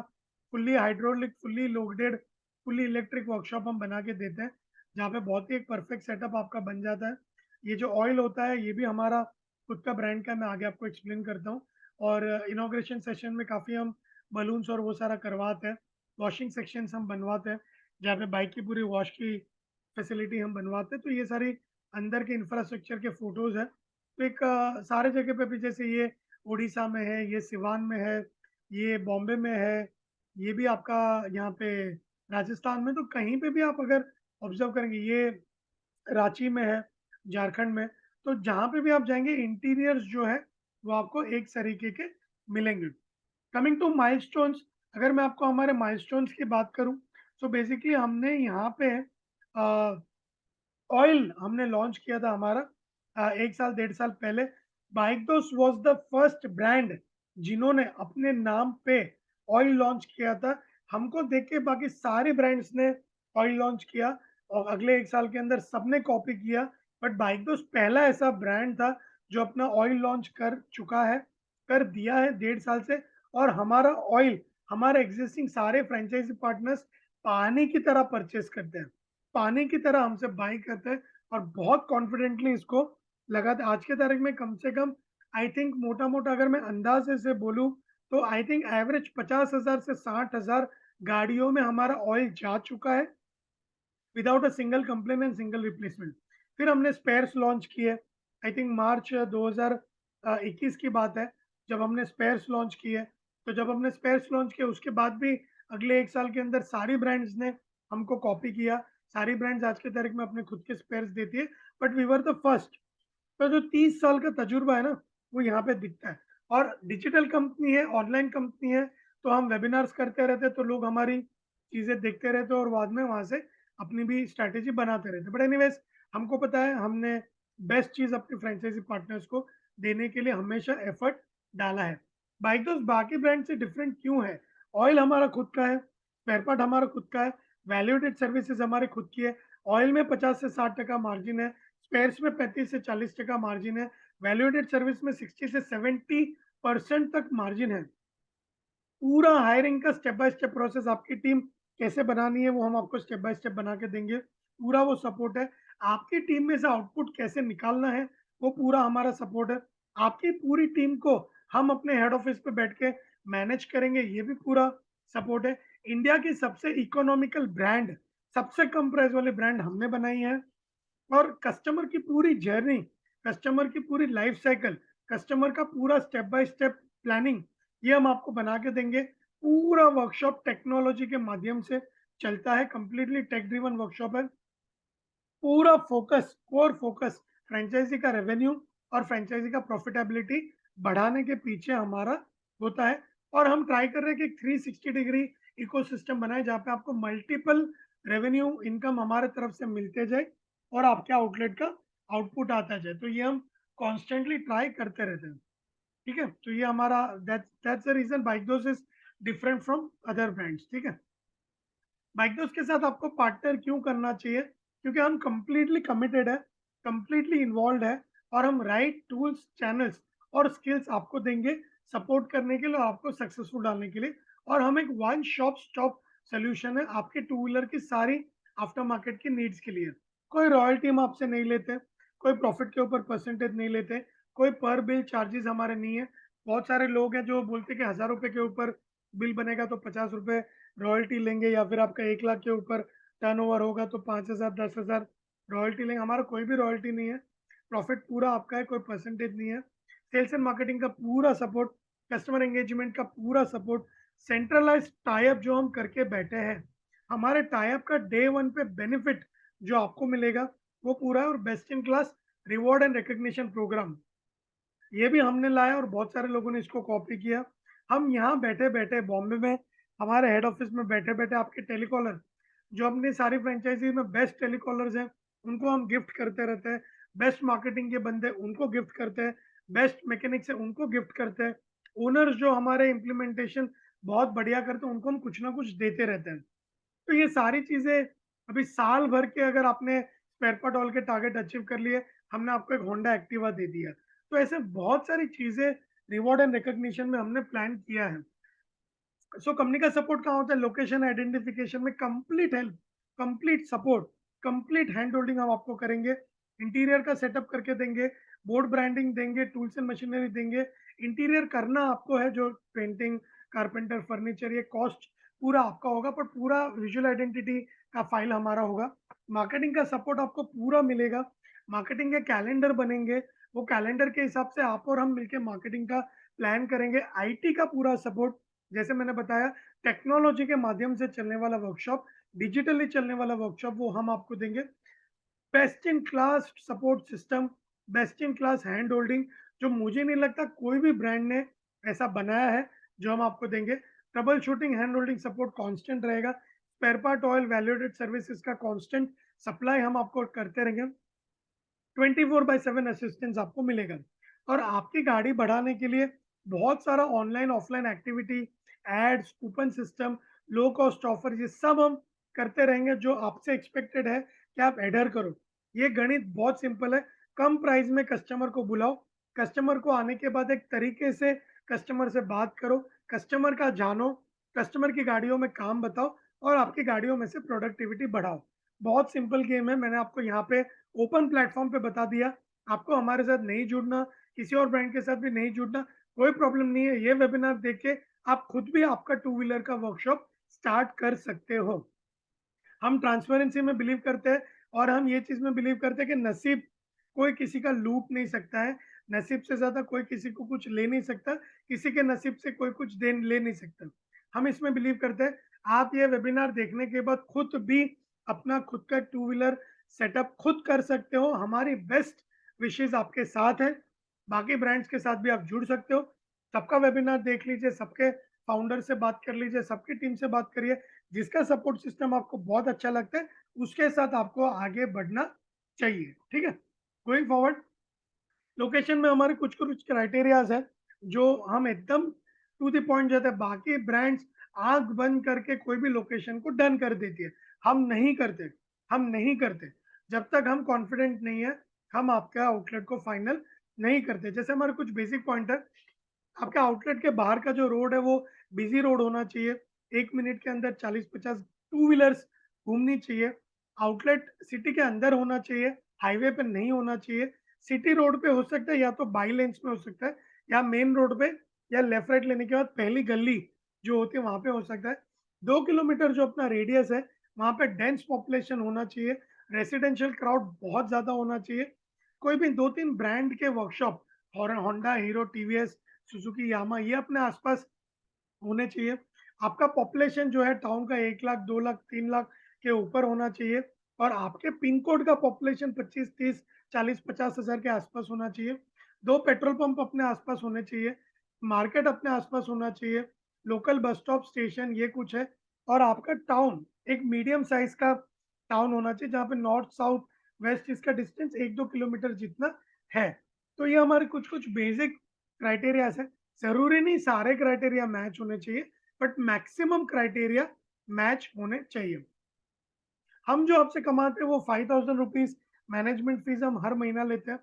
fully hydraulic, fully loaded, fully electric workshop हम बना के देते हैं, जहाँ पे बहुत ही एक परफेक्ट सेटअप आपका बन जाता है। ये जो ऑयल होता है, ये भी हमारा खुद का ब्रांड का है, मैं आगे आपको एक्सप्लेन करता हूँ। और इनॉग्रेशन सेशन में काफ़ी हम बलून्स और वो सारा करवाते हैं। वॉशिंग सेक्शंस हम बनवाते हैं, जहाँ पे बाइक की पूरी वॉश की फैसिलिटी हम बनवाते हैं। तो ये सारी अंदर के इंफ्रास्ट्रक्चर के फ़ोटोज़ हैं। तो एक सारे जगह पे भी, जैसे ये उड़ीसा में है, ये सिवान में है, ये बॉम्बे में है, ये भी आपका यहाँ पे राजस्थान में, तो कहीं पे भी आप अगर ऑब्ज़र्व करेंगे, ये रांची में है, झारखंड में, तो जहाँ पे भी आप जाएँगे, इंटीरियर्स जो है, वो आपको एक तरीके के मिलेंगे। कमिंग टू माइलस्टोन्स, अगर मैं आपको हमारे माइलस्टोन्स की बात करूँ, सो बेसिकली हमने यहाँ पे अ ऑयल हमने लॉन्च किया था हमारा 1 साल, 1.5 साल पहले। बाइकदोस वाज़ द फर्स्ट ब्रांड जिन्होंने अपने नाम पे ऑयल लॉन्च किया था। हमको देख के बाकी सारे ब्रांड्स ने ऑयल लॉन्च किया और अगले 1 साल के अंदर सबने कॉपी किया। बट बाइकदोस पहला ऐसा ब्रांड था जो अपना ऑयल लॉन्च कर चुका है, कर दिया है 1.5 साल से। और हमारा ऑयल, हमारे एक्जिस्टिंग सारे फ्रेंचाइज़ी पार्टनर्स पानी की तरह परचेज़ करते हैं। पानी की तरह हमसे बाई करते हैं और बहुत कॉन्फिडेंटली इसको लगाते। आज के तारीख में कम से कम आई थिंक मोटा-मोटा अगर मैं अंदाज़े से बोलूँ, तो आई थिंक एवरेज 50,000 से 60,000 गाड़ियों में हमारा ऑयल जा चुका है, without a single complain and single replacement. फिर हमने स्पेयर्स लॉन्च किए, आई थिंक मार्च 2021 की बात है, जब हमने स्पेयर्स लॉन्च किए। तो जब हमने स्पेयर्स लॉन्च किए, उसके बाद भी अगले 1 साल के अंदर सारी ब्रांड्स ने हमको कॉपी किया। सारी ब्रांड्स आज की तारीख में अपने खुद के स्पेयर्स देती है, but we were the first. तो जो 30 साल का तजुर्बा है ना, वो यहाँ पे दिखता है। और डिजिटल कंपनी है, ऑनलाइन कंपनी है, तो हम वेबिनार्स करते रहते हैं, तो लोग हमारी चीज़ें देखते रहते हैं और बाद में वहाँ से अपनी भी स्ट्रैटेजी बनाते रहते हैं। बट एनीवेज़, हमको पता है हमने बेस्ट चीज़ अपने फ्रेंचाइज़ी पार्टनर्स को देने के लिए हमेशा एफर्ट डाला है। बाइक दोस्त बाकी ब्रांड से डिफरेंट क्यों है? ऑयल हमारा खुद का है, स्पेयर पार्ट हमारा खुद का है, वैल्यू-एडेड सर्विसेज़ हमारी खुद की है। ऑयल में 50 से 60% मार्जिन है, स्पेयर्स में 35 से 40% मार्जिन है, वैल्यू एडेड सर्विस में 60 से 70% तक मार्जिन है। पूरा हायरिंग का स्टेप बाय स्टेप प्रोसेस, आपकी टीम कैसे बनानी है वो हम आपको स्टेप बाय स्टेप बना के देंगे। पूरा वो सपोर्ट है। आपकी टीम में से आउटपुट कैसे निकालना है, वो पूरा हमारा सपोर्ट है। आपकी पूरी टीम को हम अपने हेड ऑफिस पे बैठ के मैनेज करेंगे, ये भी पूरा सपोर्ट है। इंडिया की सबसे इकोनॉमिकल ब्रांड, सबसे कम प्राइस वाली ब्रांड हमने बनाई है। और कस्टमर की पूरी जर्नी, कस्टमर की पूरी लाइफ साइकिल, कस्टमर का पूरा स्टेप बाय स्टेप प्लानिंग, ये हम आपको बना के देंगे। पूरा वर्कशॉप टेक्नोलॉजी के माध्यम से चलता है, कंप्लीटली टेक ड्रिवन वर्कशॉप है। पूरा फोकस, कोर फोकस फ्रेंचाइजी का रेवेन्यू और फ्रेंचाइजी का प्रॉफिटेबिलिटी बढ़ाने के पीछे हमारा होता है। और हम ट्राई कर रहे हैं कि 360 डिग्री इकोसिस्टम बनाए, जहाँ पे आपको मल्टीपल रेवेन्यू इनकम हमारे तरफ से मिलते जाए और आपके आउटलेट का आउटपुट आता जाए। तो ये हम कॉन्स्टेंटली ट्राई करते रहते हैं। ठीक है, तो ये हमारा दैट्स द रीजन बाइक दोस्त is different from other brands. ठीक है, बाइक दोस्त के साथ आपको पार्टनर क्यों करना चाहिए? क्योंकि हम कंप्लीटली कमिटेड है, कंप्लीटली इन्वॉल्व है, और हम राइट टूल्स, चैनल्स और स्किल्स आपको देंगे सपोर्ट करने के लिए और आपको सक्सेसफुल डालने के लिए। और हम एक वन शॉप स्टॉप सोल्यूशन है आपके टू व्हीलर की सारी आफ्टर मार्केट की नीड्स के लिए। कोई रॉयल्टी हम आपसे नहीं लेते, कोई प्रॉफिट के ऊपर परसेंटेज नहीं लेते, कोई पर बिल चार्जेस हमारे नहीं है। बहुत सारे लोग हैं जो बोलते हैं कि 1000 रुपए के ऊपर बिल बनेगा तो 50 रुपए रॉयल्टी लेंगे, या फिर आपका 1 लाख के ऊपर टर्नओवर होगा तो 5000 10,000 रॉयल्टी लेंगे। हमारा कोई भी रॉयल्टी नहीं है, प्रॉफिट पूरा आपका है, कोई परसेंटेज नहीं है। सेल्स एंड मार्केटिंग का पूरा सपोर्ट, कस्टमर एंगेजमेंट का पूरा सपोर्ट, सेंट्रलाइज टाइप जो हम करके बैठे हैं, हमारे टाइप का डे वन पे बेनिफिट जो आपको मिलेगा वो पूरा है। और best in class reward and recognition program ये भी हमने लाया और बहुत सारे लोगों ने इसको कॉपी किया। हम यहाँ बैठे बैठे बॉम्बे में हमारे हेड ऑफिस में बैठे बैठे आपके टेलीकॉलर जो अपनी सारी फ्रेंचाइजी में बेस्ट टेलीकॉलर्स हैं उनको हम गिफ्ट करते रहते हैं। बेस्ट मार्केटिंग के बंदे उनको गिफ्ट करते हैं, बेस्ट मैकेनिक्स है उनको गिफ्ट करते हैं, ओनर्स जो हमारे इम्प्लीमेंटेशन बहुत बढ़िया करते हैं उनको हम कुछ ना कुछ देते रहते हैं। तो ये सारी चीजें अभी साल भर के अगर आपने स्पेयर पार्ट ऑल के टारगेट अचीव कर लिए, हमने आपको एक होंडा एक्टिवा दे दिया। तो ऐसे बहुत सारी चीजें रिवॉर्ड एंड रिकॉग्निशन में हमने प्लान किया है। सो कंपनी का सपोर्ट कहाँ होता है? लोकेशन आइडेंटिफिकेशन में complete help, complete support, complete hand holding हम आपको करेंगे। इंटीरियर का सेटअप करके देंगे, बोर्ड ब्रांडिंग देंगे, टूल्स एंड मशीनरी देंगे। इंटीरियर करना आपको है, जो पेंटिंग, कारपेंटर, फर्नीचर, ये कॉस्ट पूरा आपका होगा, पर पूरा विजुअल आइडेंटिटी का फाइल हमारा होगा। मार्केटिंग का सपोर्ट आपको पूरा मिलेगा, मार्केटिंग के कैलेंडर बनेंगे, वो कैलेंडर के हिसाब से आप और हम मिलकर मार्केटिंग का प्लान करेंगे। आईटी का पूरा सपोर्ट, जैसे मैंने बताया, टेक्नोलॉजी के माध्यम से चलने वाला वर्कशॉप, डिजिटली चलने वाला वर्कशॉप वो हम आपको देंगे। Best in class support system, best in class hand holding, जो मुझे नहीं लगता कोई भी ब्रांड ने ऐसा बनाया है, जो हम आपको देंगे। Trouble shooting, hand holding support constant रहेगा। स्पेयर पार्ट ऑयल वैल्यूडेड सर्विसेज का कांस्टेंट सप्लाई हम आपको करते रहेंगे। 24/7 असिस्टेंस आपको मिलेगा। और आपकी गाड़ी बढ़ाने के लिए बहुत सारा online offline activity, ads, coupon system, low cost offer, ये सब हम करते रहेंगे जो आपसे एक्सपेक्टेड है कि आप एडर करो। ये गणित बहुत सिंपल है, कम प्राइस में कस्टमर को बुलाओ, कस्टमर को आने के बाद एक तरीके से कस्टमर से बात करो, कस्टमर का जानो, कस्टमर की गाड़ियों में काम बताओ और आपकी गाड़ियों में से प्रोडक्टिविटी बढ़ाओ। बहुत सिंपल गेम है, मैंने आपको यहाँ पे ओपन प्लेटफॉर्म पे बता दिया। आपको हमारे साथ नहीं जुड़ना, किसी और ब्रांड के साथ भी नहीं जुड़ना, कोई प्रॉब्लम नहीं है। ये वेबिनार देख के आप खुद भी आपका टू व्हीलर का वर्कशॉप स्टार्ट कर सकते हो। हम ट्रांसपेरेंसी में बिलीव करते हैं और हम ये चीज में बिलीव करते हैं कि नसीब कोई किसी का लूट नहीं सकता है, नसीब से ज्यादा कोई किसी को कुछ ले नहीं सकता, किसी के नसीब से कोई कुछ दे ले नहीं सकता। हम इसमें बिलीव करते हैं। आप ये वेबिनार देखने के बाद खुद भी अपना खुद का टू व्हीलर सेटअप खुद कर सकते हो। हमारी बेस्ट विशेष आपके साथ है, बाकी ब्रांड्स के साथ भी आप जुड़ सकते हो। सबका वेबिनार देख लीजिए, सबके फाउंडर से बात कर लीजिए, सबकी टीम से बात करिए, जिसका सपोर्ट सिस्टम आपको बहुत अच्छा लगता है उसके साथ आपको आगे बढ़ना चाहिए। ठीक है, गोइंग फॉरवर्ड, लोकेशन में हमारे कुछ कुछ क्राइटेरियाज है जो हम एकदम टू द पॉइंट जाते हैं। बाकी ब्रांड्स आंख बंद करके कोई भी लोकेशन को डन कर देती है, हम नहीं करते, हम नहीं करते। जब तक हम कॉन्फिडेंट नहीं है हम आपका आउटलेट को फाइनल नहीं करते। जैसे हमारे कुछ बेसिक पॉइंट है, आपके आउटलेट के बाहर का जो रोड है वो बिजी रोड होना चाहिए, 1 मिनट के अंदर 40-50 टू व्हीलर्स घूमनी चाहिए। आउटलेट सिटी के अंदर होना चाहिए, हाईवे पे नहीं होना चाहिए। सिटी रोड पे हो सकता है, या तो बाई लेन्स में हो सकता है, या मेन रोड पे, या लेफ्ट राइट लेने के बाद पहली गली जो होती है वहां पे हो सकता है। 2 किलोमीटर जो अपना रेडियस है वहां पे डेंस पॉपुलेशन होना चाहिए, रेसिडेंशियल क्राउड बहुत ज्यादा होना चाहिए। कोई भी 2-3 ब्रांड के workshop, Honda, Hero, TVS, Suzuki, Yamaha, ये अपने आसपास होने चाहिए। आपका पॉपुलेशन जो है टाउन का 1 लाख, 2 लाख, 3 लाख के ऊपर होना चाहिए। और आपके पिन कोड का पॉपुलेशन 25, 30, 40, 50 हज़ार के आसपास होना चाहिए। 2 पेट्रोल पंप अपने आसपास होने चाहिए, मार्केट अपने आसपास होना चाहिए, लोकल बस स्टॉप, स्टेशन, ये कुछ है। और आपका टाउन एक मीडियम साइज का टाउन होना चाहिए जहाँ पे नॉर्थ साउथ वेस्ट ईस्ट का डिस्टेंस 1-2 किलोमीटर जितना है। तो ये हमारे कुछ-कुछ बेसिक क्राइटेरियाज़ हैं। ज़रूरी नहीं सारे क्राइटेरिया मैच होने चाहिए, बट मैक्सिमम क्राइटेरिया मैच होने चाहिए। हम जो आपसे कमाते हैं वो 5000 रुपीज़ मैनेजमेंट फ़ीस हम हर महीना लेते हैं।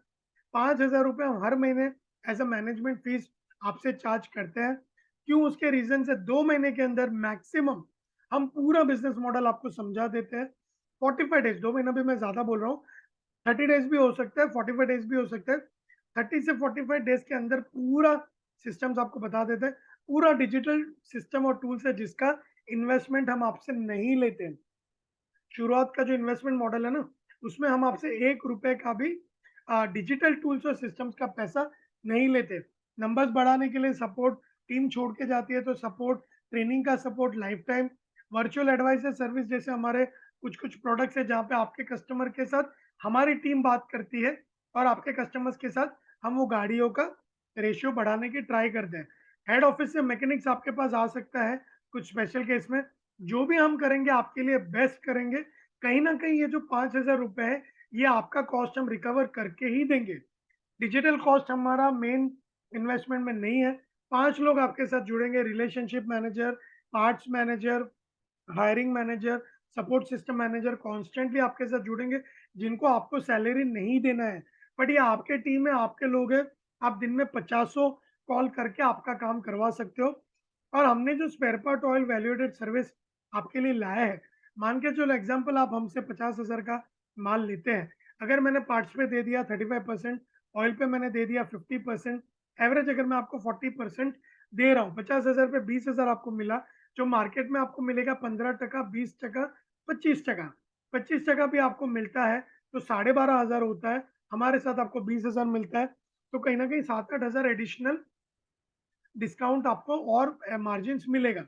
5000 रुपए हम हर महीने एज़ अ मैनेजमेंट फ़ीस आपसे चार्ज करते हैं। क्यों? उसके रीज़न से 2 महीने के अंदर मैक्सिमम हम पूरा बिज़नेस मॉडल आपको समझा देते हैं। 45 डेज़, 2 महीना भी मैं ज़्यादा बोल रहा हूँ। 30 डेज़ भी हो सकता है, 45 डेज़ भी हो सकता है। 30 से 45 डेज़ के अंदर पूरा सिस्टम्स आपको बता देते हैं। पूरा डिजिटल सिस्टम और टूल्स है जिसका इन्वेस्टमेंट हम आपसे नहीं लेते हैं। शुरुआत का जो इन्वेस्टमेंट मॉडल है ना, उसमें हम आपसे ₹1 का भी डिजिटल टूल्स और सिस्टम्स का पैसा नहीं लेते। नंबर्स बढ़ाने के लिए सपोर्ट, टीम छोड़ के जाती है तो सपोर्ट, ट्रेनिंग का support life time, virtual advisor service जैसे हमारे कुछ-कुछ प्रोडक्ट्स हैं जहाँ पे आपके कस्टमर के साथ हमारी टीम बात करती है और आपके कस्टमर्स के साथ हम वो गाड़ियों का रेशियो बढ़ाने की ट्राई करते हैं। हेड ऑफिस से मैकेनिक्स आपके पास आ सकता है कुछ स्पेशल केस में। जो भी हम करेंगे आपके लिए बेस्ट करेंगे। कहीं न कहीं ये जो ₹5000 है, ये आपका कॉस्ट हम रिकवर करके ही देंगे। डिजिटल कॉस्ट हमारा मेन इन्वेस्टमेंट में नहीं है। 5 लोग आपके साथ जुड़ेंगे, relationship manager, parts manager, hiring manager, support system manager constantly आपके साथ जुड़ेंगे, जिनको आपको सैलरी नहीं देना है। बट ये आपके टीम है, आपके लोग हैं, आप दिन में पचासों कॉल करके आपका काम करवा सकते हो। और हमने जो spare part oil value added service आपके लिए लाया है, मान के चलो एग्ज़ाम्पल आप हमसे 50,000 का माल लेते हैं, अगर मैंने पार्ट्स पे दे दिया 35%, ऑयल पे मैंने दे दिया 50%, एवरेज अगर मैं आपको 40% दे रहा हूँ, 50,000 पे 20,000 आपको मिला, जो मार्केट में आपको मिलेगा 15%, 20%, 25%। 25% भी आपको मिलता है, तो 12,500 होता है, हमारे साथ आपको 20,000 मिलता है, तो कहीं न कहीं 7-8 हज़ार एडिशनल डिस्काउंट आपको और मार्जिन्स मिलेगा।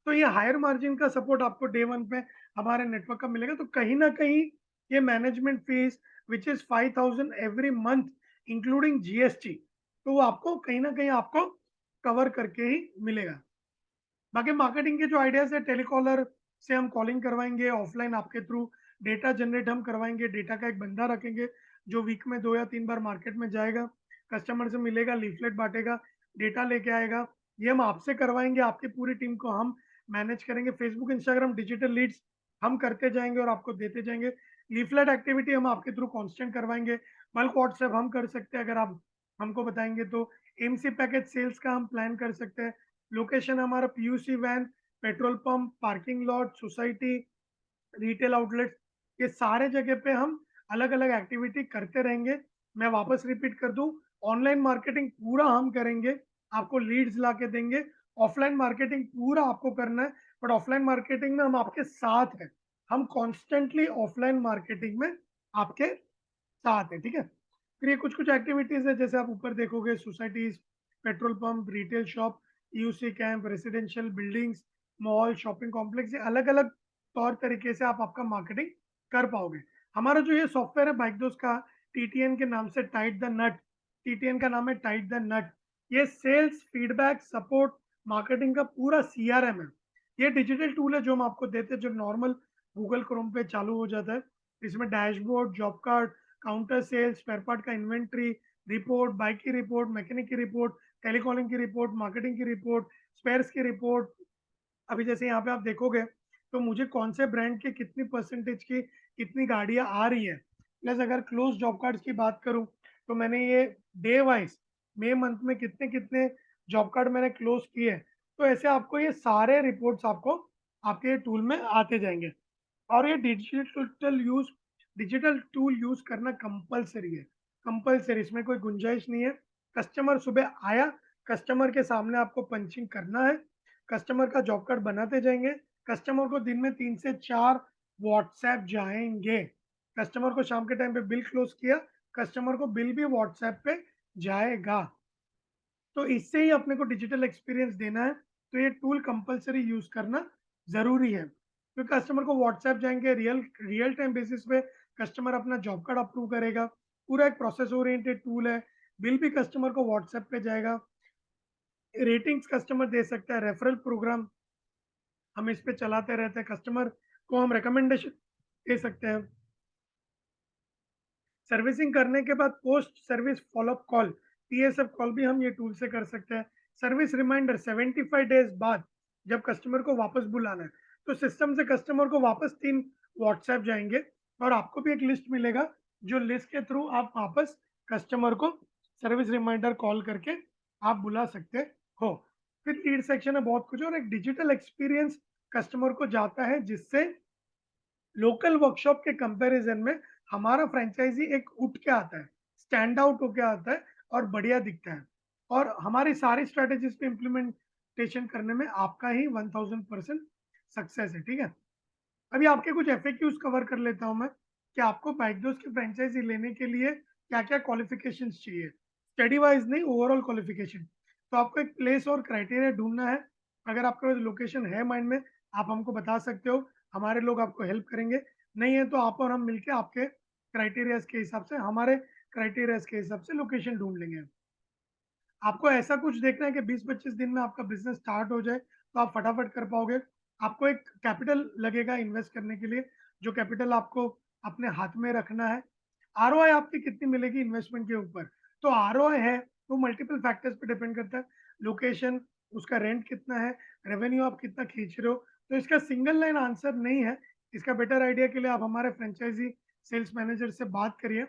तो ये हायर मार्जिन का सपोर्ट आपको डे 1 पे हमारे नेटवर्क का मिलेगा। तो कहीं न कहीं ये management fees which is 5,000 every month including GST, तो वो आपको कहीं न कहीं आपको कवर करके ही मिलेगा। बाकी मार्केटिंग के जो आइडियाज़ है, टेलीकॉलर से हम कॉलिंग करवाएँगे, ऑफलाइन आपके थ्रू डेटा जनरेट हम करवाएँगे, डेटा का एक बंदा रखेंगे, जो वीक में 2 या 3 बार मार्केट में जाएगा, कस्टमर से मिलेगा, लीफलेट बाँटेगा, डेटा लेके आएगा। ये हम आपसे करवाएँगे, आपकी पूरी टीम को हम मैनेज करेंगे। फेसबुक, इंस्टाग्राम डिजिटल लीड्स हम करते जाएँगे और आपको देते जाएँगे। लीफलेट एक्टिविटी हम आपके थ्रू कांस्टेंट करवाएँगे। बल्क व्हाट्सएप हम कर सकते हैं, अगर आप हमको बताएँगे तो। एमसी पैकेज सेल्स का हम प्लान कर सकते हैं। लोकेशन हमारा PUC van, petrol pump, parking lot, society, retail outlets, ये सारे जगह पे हम अलग-अलग एक्टिविटी करते रहेंगे। मैं वापस रिपीट कर दूँ, ऑनलाइन मार्केटिंग पूरा हम करेंगे, आपको लीड्स लाके देंगे। ऑफलाइन मार्केटिंग पूरा आपको करना है, बट ऑफलाइन मार्केटिंग में हम आपके साथ हैं। हम कॉन्स्टेंटली ऑफलाइन मार्केटिंग में आपके साथ हैं, ठीक है? फिर ये कुछ-कुछ एक्टिविटीज़ है, जैसे आप ऊपर देखोगे societies, petrol pump, retail shop, ईयूसी camp, residential buildings, mall, shopping complex, ये अलग-अलग तौर तरीके से आप आपका मार्केटिंग कर पाओगे। हमारा जो ये सॉफ्टवेयर है बाइकदोस्त का, टीटीएन के नाम से टाइट द नट, टीटीएन का नाम है टाइट द नट। ये सेल्स, फीडबैक, सपोर्ट, मार्केटिंग का पूरा सीआरएम है। ये डिजिटल टूल है जो हम आपको देते हैं, जो नॉर्मल गूगल क्रोम पे चालू हो जाता है। इसमें dashboard, job card, counter sales, spare part का इन्वेंट्री, रिपोर्ट, बाइक की रिपोर्ट, मैकेनिक की रिपोर्ट, टेलीकॉलिंग की रिपोर्ट, मार्केटिंग की रिपोर्ट, स्पेयर्स की रिपोर्ट। अभी जैसे यहाँ पे आप देखोगे, तो मुझे कौन से ब्रांड के कितनी परसेंटेज की कितनी गाड़ियाँ आ रही है। प्लस अगर क्लोज़ जॉब कार्ड्स की बात करूँ, तो मैंने ये डे वाइज़ मई मंथ में कितने-कितने जॉब कार्ड मैंने क्लोज़ किए हैं। तो ऐसे आपको ये सारे रिपोर्ट्स आपको आपके टूल में आते जाएँगे। और ये डिजिटल टूल यूज़ करना कंपल्सरी है, कंपल्सरी, इसमें कोई गुंजाइश नहीं है। कस्टमर सुबह आया, कस्टमर के सामने आपको पंचिंग करना है, कस्टमर का जॉब कार्ड बनाते जाएँगे, कस्टमर को दिन में 3 से 4 व्हाट्सएप जाएँगे। कस्टमर को शाम के टाइम पे बिल क्लोज़ किया, कस्टमर को बिल भी व्हाट्सएप पे जाएगा। तो इससे ही अपने को डिजिटल एक्सपीरियंस देना है, तो ये टूल कंपल्सरी यूज़ करना ज़रूरी है। तो कस्टमर को व्हाट्सएप जाएँगे, रियल रियल टाइम बेसिस पे कस्टमर अपना जॉब कार्ड अप्रूव करेगा। पूरा एक प्रोसेस ओरिएंटेड टूल है, बिल भी कस्टमर को व्हाट्सएप पे जाएगा। रेटिंग्स कस्टमर दे सकता है, रेफरल प्रोग्राम हम इस पे चलाते रहते हैं, कस्टमर को हम रिकमेंडेशन दे सकते हैं। सर्विसिंग करने के बाद post service follow up call, PSF call भी हम ये टूल से कर सकते हैं। सर्विस रिमाइंडर 75 डेज बाद जब कस्टमर को वापस बुलाना है, तो सिस्टम से कस्टमर को वापस 3 व्हाट्सएप जाएँगे और आपको भी एक लिस्ट मिलेगा, जो लिस्ट के थ्रू आप वापस कस्टमर को सर्विस रिमाइंडर कॉल करके आप बुला सकते हो। फिर लीड सेक्शन में बहुत कुछ और एक डिजिटल एक्सपीरियंस कस्टमर को जाता है, जिससे लोकल वर्कशॉप के कंपैरिजन में हमारा फ्रेंचाइजी एक उठ के आता है, स्टैंड आउट होके आता है और बढ़िया दिखता है। और हमारी सारी स्ट्रैटेजीज पे इम्प्लीमेंटेशन करने में आपका ही 1000% सक्सेस है, ठीक है? अभी आपके कुछ एफएक्यूज कवर कर लेता हूँ मैं, कि आपको बाइकडोज की फ्रेंचाइजी लेने के लिए क्या-क्या क्वालिफिकेशंस चाहिए। स्टडी वाइज़ नहीं, ओवरऑल क्वालिफिकेशन। तो आपको एक प्लेस और क्राइटेरिया ढूँढना है। अगर आपके पास लोकेशन है माइंड में, आप हमको बता सकते हो, हमारे लोग आपको हेल्प करेंगे। नहीं है तो आप और हम मिलके आपके क्राइटेरियाज़ के हिसाब से, हमारे क्राइटेरियाज़ के हिसाब से लोकेशन ढूँढ लेंगे। आपको ऐसा कुछ देखना है कि 20-25 दिन में आपका बिज़नेस स्टार्ट हो जाए, तो आप फटाफट कर पाओगे। आपको एक कैपिटल लगेगा इन्वेस्ट करने के लिए, जो कैपिटल आपको अपने हाथ में रखना है। आरओआई आपकी कितनी मिलेगी इन्वेस्टमेंट के ऊपर? तो आरओआई है, वो मल्टीपल फैक्टर्स पे डिपेंड करता है। लोकेशन, उसका रेंट कितना है, रेवेन्यू आप कितना खींच रहे हो। तो इसका सिंगल लाइन आंसर नहीं है। इसका बेटर आइडिया के लिए आप हमारे फ्रेंचाइज़ी सेल्स मैनेजर से बात करिए।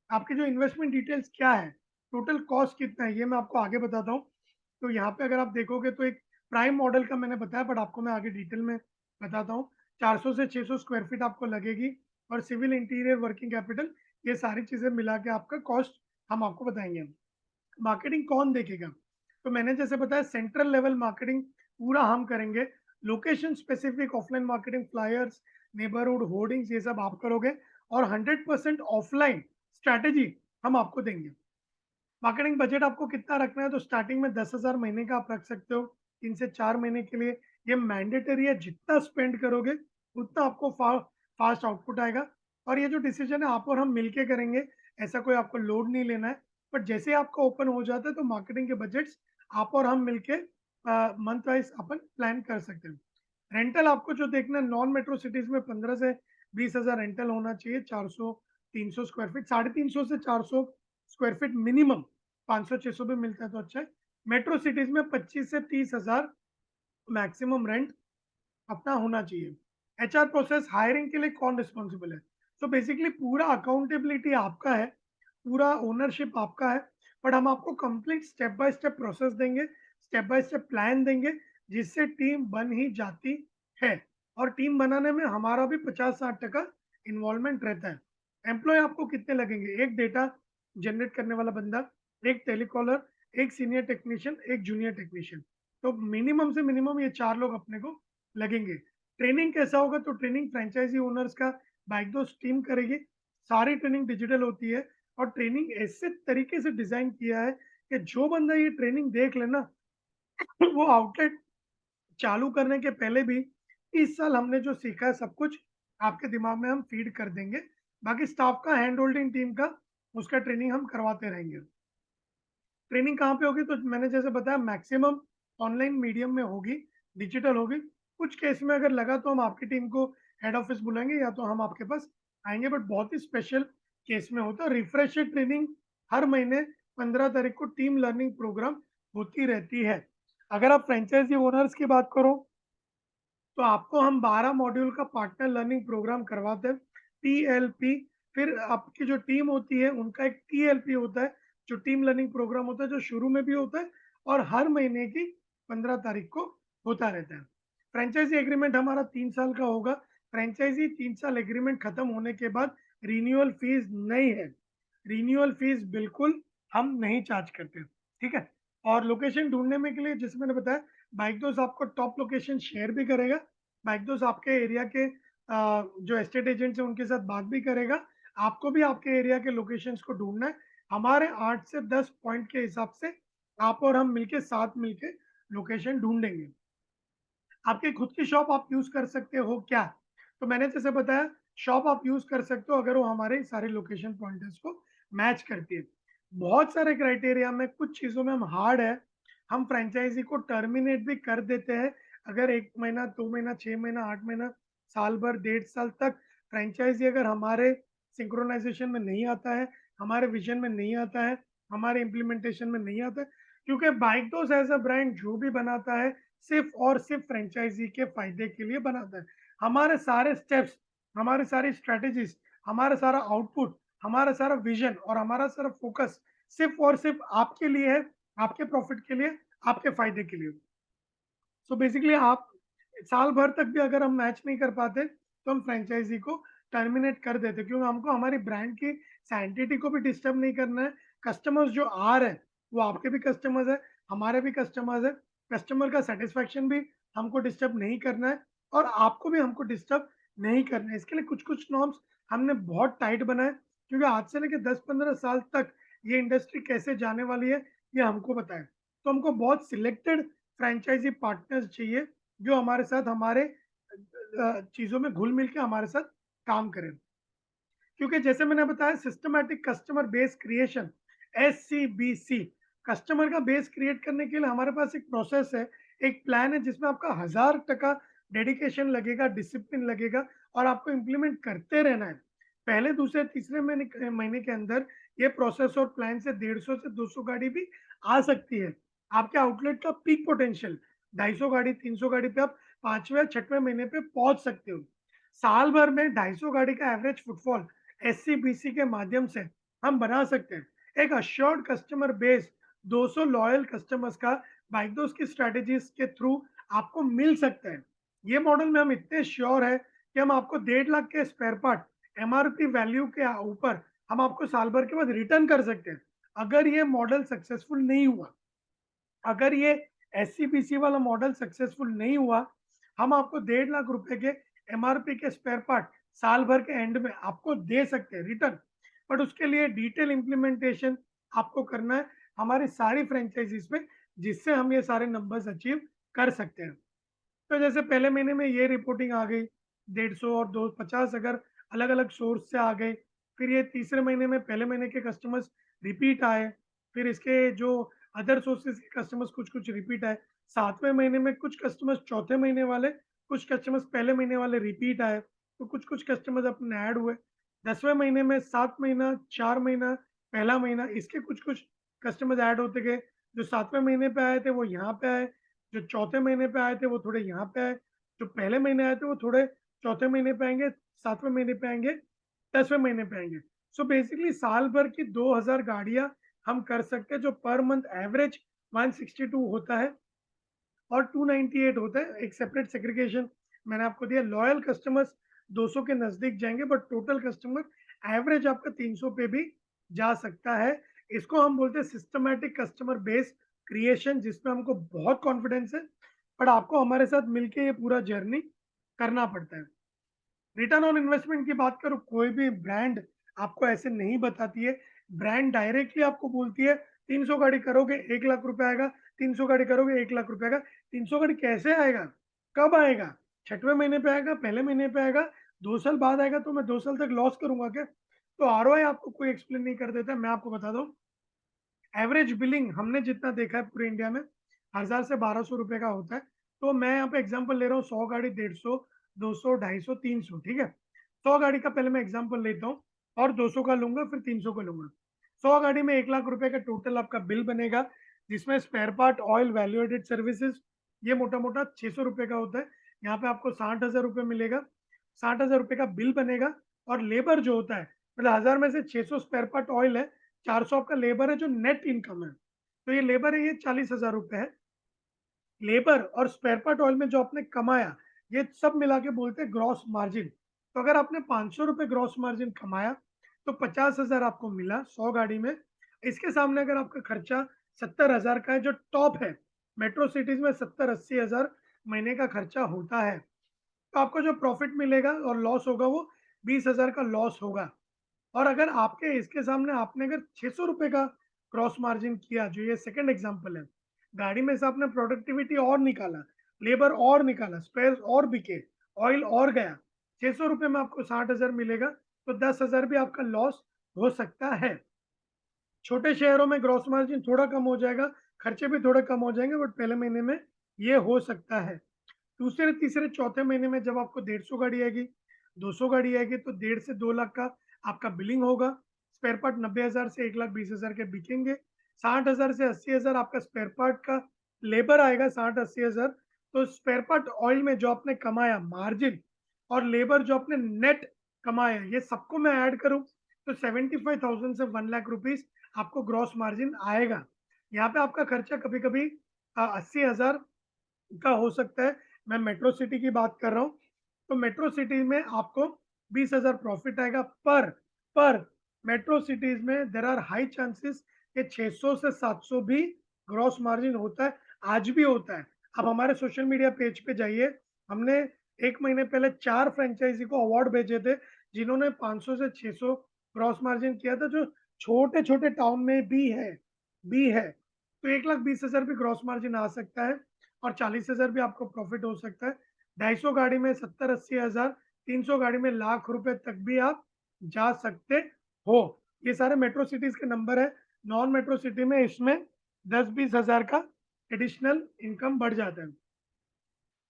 आपकी जो इन्वेस्टमेंट डिटेल्स क्या है? टोटल कॉस्ट कितना है, ये मैं आपको आगे बताता हूँ। तो यहाँ पे अगर आप देखोगे तो एक प्राइम मॉडल का मैंने बताया, बट आपको मैं आगे डिटेल में बताता हूँ। 400 से 600 स्क्वायर फीट आपको लगेगी और सिविल इंटीरियर वर्किंग कैपिटल, ये सारी चीज़ें मिला के आपका कॉस्ट हम आपको बताएँगे। मार्केटिंग कौन देखेगा? तो मैंने जैसे बताया, सेंट्रल लेवल मार्केटिंग पूरा हम करेंगे। Location specific offline marketing, flyers, neighbourhood hoardings, ये सब आप करोगे और 100% ऑफलाइन स्ट्रैटेजी हम आपको देंगे। मार्केटिंग बजट आपको कितना रखना है? तो स्टार्टिंग में 10,000 महीने का आप रख सकते हो, 3 से 4 महीने के लिए। ये मैंडेटरी है, जितना स्पेंड करोगे उतना आपको फास्ट आउटपुट आएगा। और ये जो डिसीजन है आप और हम मिलके करेंगे, ऐसा कोई आपको लोड नहीं लेना है। बट जैसे ही आपका ओपन हो जाता है तो मार्केटिंग के बजट्स आप और हम मिलके मंथ वाइज अपन प्लान कर सकते हैं। रेंटल आपको जो देखना है, नॉन मेट्रो सिटीज में 15 से 20,000 रेंटल होना चाहिए। 400-300 स्क्वायर फीट, 350 से 400 स्क्वायर फीट मिनिमम। 500-600 भी मिलता है तो अच्छा है। मेट्रो सिटीज में 25 से 30,000 मैक्सिमम रेंट अपना होना चाहिए। एचआर प्रोसेस, हायरिंग के लिए कौन रिस्पॉन्सिबल है? सो बेसिकली पूरा अकाउंटेबिलिटी आपका है, पूरा ओनरशिप आपका है। बट हम आपको complete step by step process देंगे, स्टेप बाय स्टेप प्लान देंगे, जिससे टीम बन ही जाती है। और टीम बनाने में हमारा भी 50-60% इन्वॉल्वमेंट रहता है। एम्प्लॉय आपको कितने लगेंगे? एक डेटा जनरेट करने वाला बंदा, एक टेलीकॉलर, एक सीनियर टेक्नीशियन, एक जूनियर टेक्नीशियन। तो मिनिमम से मिनिमम ये 4 लोग अपने को लगेंगे। ट्रेनिंग कैसा होगा? तो ट्रेनिंग फ्रेंचाइजी ओनर्स का बाइकदोस्त टीम करेगी। सारी ट्रेनिंग डिजिटल होती है और ट्रेनिंग ऐसे तरीके से डिजाइन किया है कि जो बंदा ये ट्रेनिंग देख लेना, वो आउटलेट चालू करने के पहले भी इस साल हमने जो सीखा है सब कुछ आपके दिमाग में हम फीड कर देंगे। बाकी स्टाफ का, हैंड होल्डिंग टीम का, उसका ट्रेनिंग हम करवाते रहेंगे। ट्रेनिंग कहाँ पे होगी? तो मैंने जैसे बताया, मैक्सिमम ऑनलाइन मीडियम में होगी, डिजिटल होगी। कुछ केस में अगर लगा तो हम आपकी टीम को हेड ऑफिस बुलाएँगे या तो हम आपके पास आएँगे, बट बहुत ही स्पेशल केस में होता है। रिफ्रेशर ट्रेनिंग हर महीने 15 तारीख को टीम लर्निंग प्रोग्राम होती रहती है। अगर आप फ्रेंचाइज़ी ओनर्स की बात करो, तो आपको हम 12 मॉड्यूल का पार्टनर लर्निंग प्रोग्राम करवाते हैं, पीएलपी। फिर आपकी जो टीम होती है उनका एक टीएलपी होता है, जो टीम लर्निंग प्रोग्राम होता है, जो शुरू में भी होता है और हर महीने की 15 तारीख को होता रहता है। फ्रेंचाइजी एग्रीमेंट हमारा 3 साल का होगा। फ्रेंचाइजी 3 साल एग्रीमेंट खत्म होने के बाद रिन्यूअल फीस नहीं है। रिन्यूअल फीस बिल्कुल हम नहीं चार्ज करते, ठीक है? और लोकेशन ढूँढने में के लिए, जैसे मैंने बताया, बाइकदोस्त आपको टॉप लोकेशन शेयर भी करेगा। बाइकदोस्त आपके एरिया के जो एस्टेट एजेंट्स हैं उनके साथ बात भी करेगा। आपको भी आपके एरिया के लोकेशंस को ढूँढना है। हमारे 8 से 10 पॉइंट के हिसाब से आप और हम मिलके, साथ मिलके लोकेशन ढूँढेंगे। आपकी खुद की शॉप आप यूज़ कर सकते हो क्या? तो मैंने जैसे बताया, शॉप आप यूज़ कर सकते हो अगर वो हमारे सारे लोकेशन पॉइंटर्स को मैच करती है। बहुत सारे क्राइटेरिया में, कुछ चीज़ों में हम हार्ड है, हम फ्रेंचाइज़ी को टर्मिनेट भी कर देते हैं। अगर 1 महीना, 2 महीना, 6 महीना, 8 महीना, साल भर, 1.5 साल तक फ्रेंचाइज़ी अगर हमारे सिंक्रोनाइजेशन में नहीं आता है, हमारे विजन में नहीं आता है, हमारे इम्प्लीमेंटेशन में नहीं आता है, क्योंकि बाइकदोज एज अ ब्रांड जो भी बनाता है सिर्फ और सिर्फ फ्रेंचाइजी के फायदे के लिए बनाता है। हमारे सारे स्टेप्स, हमारी सारी स्ट्रेटेजीज, हमारा सारा आउटपुट, हमारा सारा विजन और हमारा सारा फोकस सिर्फ और सिर्फ आपके लिए है, आपके प्रॉफिट के लिए, आपके फायदे के लिए। सो बेसिकली आप साल भर तक भी अगर हम मैच नहीं कर पाते तो हम फ्रेंचाइजी को टर्मिनेट कर देते, क्योंकि हमको हमारी ब्रांड की सैंटिटी को भी डिस्टर्ब नहीं करना है। कस्टमर्स जो आ रहे हैं वो आपके भी कस्टमर्स है, हमारे भी कस्टमर्स है। कस्टमर का सेटिस्फेक्शन भी हमको डिस्टर्ब नहीं करना है और आपको भी हमको डिस्टर्ब नहीं करना है। इसके लिए कुछ कुछ नॉर्म्स हमने बहुत टाइट बनाए, क्योंकि आज से लेकर 10-15 साल तक ये इंडस्ट्री कैसे जाने वाली है ये हमको पता है। तो हमको बहुत सिलेक्टेड फ्रेंचाइजी पार्टनर्स चाहिए जो हमारे साथ हमारे चीज़ों में घुल मिल के हमारे साथ काम करें। क्योंकि जैसे मैंने बताया systematic customer base creation, SCBC, customer का बेस क्रिएट करने के लिए हमारे पास एक प्रोसेस है, एक प्लान है जिसमें आपका 1000% डेडिकेशन लगेगा, डिसिप्लिन लगेगा और आपको इम्प्लीमेंट करते रहना है। पहले, दूसरे, तीसरे महीने के अंदर ये प्रोसेस और प्लान से 150 से 200 गाड़ी भी आ सकती है। आपके आउटलेट का पीक पोटेंशियल 250 गाड़ी, 300 गाड़ी पे आप 5वें 6वें महीने पे पहुंच सकते हो। साल भर में 250 गाड़ी का एवरेज फुटफॉल SCBC के माध्यम से हम बना सकते हैं। एक assured customer base, 200 loyal customers का बाइकदोस्त की स्ट्रेटेजीज के थ्रू आपको मिल सकता है। ये मॉडल में हम इतने श्योर है कि हम आपको 1.5 लाख के स्पेयर पार्ट MRP वैल्यू के ऊपर हम आपको साल भर के बाद रिटर्न कर सकते हैं। अगर ये मॉडल सक्सेसफुल नहीं हुआ, अगर ये SCBC वाला मॉडल सक्सेसफुल नहीं हुआ, हम आपको 1.5 लाख रुपए के MRP के स्पेयर पार्ट साल भर के एंड में आपको दे सकते हैं रिटर्न। बट उसके लिए डिटेल इम्प्लीमेंटेशन आपको करना है हमारी सारी फ्रेंचाइजीज में, जिससे हम ये सारे नंबर्स अचीव कर सकते हैं। तो जैसे पहले महीने में ये रिपोर्टिंग आ गई 150 और 250 अगर अलग अलग सोर्स से आ गए, फिर ये तीसरे महीने में पहले महीने के कस्टमर्स रिपीट आए, फिर इसके जो अदर सोर्सेज के कस्टमर्स कुछ कुछ रिपीट आए, 7वें महीने में कुछ कस्टमर्स चौथे महीने वाले, कुछ कस्टमर्स पहले महीने वाले रिपीट आए, तो कुछ कुछ कस्टमर्स अपने ऐड हुए। 10वें महीने में 7 महीना, 4 महीना, पहला महीना, इसके कुछ कुछ कस्टमर्स ऐड होते गए। जो 7वें महीने पे आए थे वो यहाँ पे आए, जो चौथे महीने पे आए थे वो थोड़े यहाँ पे आए, जो पहले महीने आए थे वो थोड़े चौथे महीने पे आएंगे, 7वें महीने पे आएंगे, 10वें महीने पे आएंगे। सो बेसिकली साल भर की 2000 गाड़ियां हम कर सकते हैं, जो पर मंथ एवरेज 162 होता है और 298 होता है। एक सेपरेट सेग्रीगेशन मैंने आपको दिया। लॉयल कस्टमर्स 200 के नजदीक जाएंगे, बट टोटल कस्टमर एवरेज आपका 300 पे भी जा सकता है। इसको हम बोलते हैं सिस्टमैटिक कस्टमर बेस क्रिएशन, जिसमें हमको बहुत कॉन्फिडेंस है, बट आपको हमारे साथ मिलके ये पूरा जर्नी करना पड़ता है। रिटर्न ऑन इन्वेस्टमेंट की बात करूँ, कोई भी ब्रांड आपको ऐसे नहीं बताती है। ब्रांड डायरेक्टली आपको बोलती है 300 गाड़ी करोगे 1 लाख रुपए आएगा, 300 गाड़ी करोगे 1 लाख रुपए आएगा। 300 गाड़ी कैसे आएगा, कब आएगा, 6वें महीने पे आएगा, पहले महीने पे आएगा, 2 साल बाद आएगा, तो मैं 2 साल तक लॉस करूंगा क्या? तो ROI आपको कोई एक्सप्लेन नहीं कर देता। मैं आपको बता दूं, एवरेज बिलिंग हमने जितना देखा है पूरे इंडिया में 1000 से 1200 रुपए का होता है। तो मैं यहाँ पे एग्जांपल ले रहा हूँ, 100 गाड़ी 150, 200, 250, 300, ठीक है। 100 गाड़ी का पहले मैं एग्जांपल लेता हूँ और 200 का लूंगा, फिर 300 का लूंगा। 100 गाड़ी में 1 लाख रुपए का टोटल आपका बिल बनेगा, जिसमें spare part, oil, value added services, ये मोटा मोटा 600 रुपए का होता है। यहाँ पे आपको 60,000 रुपये मिलेगा, 60,000 रुपये का बिल बनेगा। और लेबर जो होता है, मतलब 1000 में से 600 स्पेयर पार्ट ऑयल है, 400 आपका लेबर है, जो नेट इनकम है। तो ये लेबर है, ये 40,000 रुपये है। लेबर और स्पेयर पार्ट ऑयल में जो आपने कमाया, ये सब मिला के बोलते हैं ग्रॉस मार्जिन। तो अगर आपने 500 रुपये ग्रॉस मार्जिन कमाया तो 50,000 आपको मिला 100 गाड़ी में। इसके सामने अगर आपका खर्चा 70,000 का है, जो टॉप है, मेट्रो सिटीज में 70-80 हज़ार महीने का खर्चा होता है, तो आपको जो प्रॉफिट मिलेगा और लॉस होगा वो 20,000 का लॉस होगा। और अगर आपके इसके सामने आपने अगर 600 रुपए का क्रॉस मार्जिन किया, जो ये सेकंड एग्जांपल है, गाड़ी में से आपने प्रोडक्टिविटी और निकाला, लेबर और निकाला, स्पेयर और बिके, ऑयल और गया, 600 रुपए में आपको 60,000 मिलेगा, तो 10,000 भी आपका लॉस हो सकता है। छोटे शहरों में ग्रॉस मार्जिन थोड़ा कम हो जाएगा, खर्चे भी थोड़े कम हो जाएंगे, बट पहले महीने में ये हो सकता है। दूसरे, तीसरे, चौथे महीने में जब आपको 150 गाड़ी आएगी, 200 गाड़ी आएगी, तो 1.5 से 2 लाख का आपका बिलिंग होगा। स्पेयर पार्ट 90,000 से 1,20,000 के बिकेंगे। 60,000 से 80,000 आपका स्पेयर पार्ट का लेबर आएगा, 60-80,000। तो स्पेयर पार्ट ऑयल में जो आपने कमाया मार्जिन और लेबर जो आपने नेट कमाया, ये सबको मैं ऐड करूं तो 75,000 से 1,00,000 रुपीज आपको ग्रॉस मार्जिन आएगा। यहाँ पे आपका खर्चा कभी कभी 80,000 का हो सकता है। मैं मेट्रो सिटी की बात कर रहा हूँ, तो मेट्रो सिटी में आपको 20,000 प्रॉफिट आएगा पर मेट्रो सिटीज में देर आर हाई चांसेस कि 600 से 700 भी ग्रॉस मार्जिन होता है, आज भी होता है। अब हमारे सोशल मीडिया पेज पे जाइए, हमने 1 महीने पहले 4 फ्रेंचाइजी को अवार्ड भेजे थे जिन्होंने 500 से 600 ग्रॉस मार्जिन किया था, जो छोटे छोटे टाउन में भी है। तो 1,20,000 भी ग्रॉस मार्जिन आ सकता है और 40,000 भी आपको प्रॉफिट हो सकता है। 250 गाड़ी में 70-80,000, 300 गाड़ी में लाख रुपए तक भी आप जा सकते हो। ये सारे मेट्रो सिटीज के नंबर है। नॉन मेट्रो सिटी में इसमें 10-20,000 का एडिशनल इनकम बढ़ जाता है,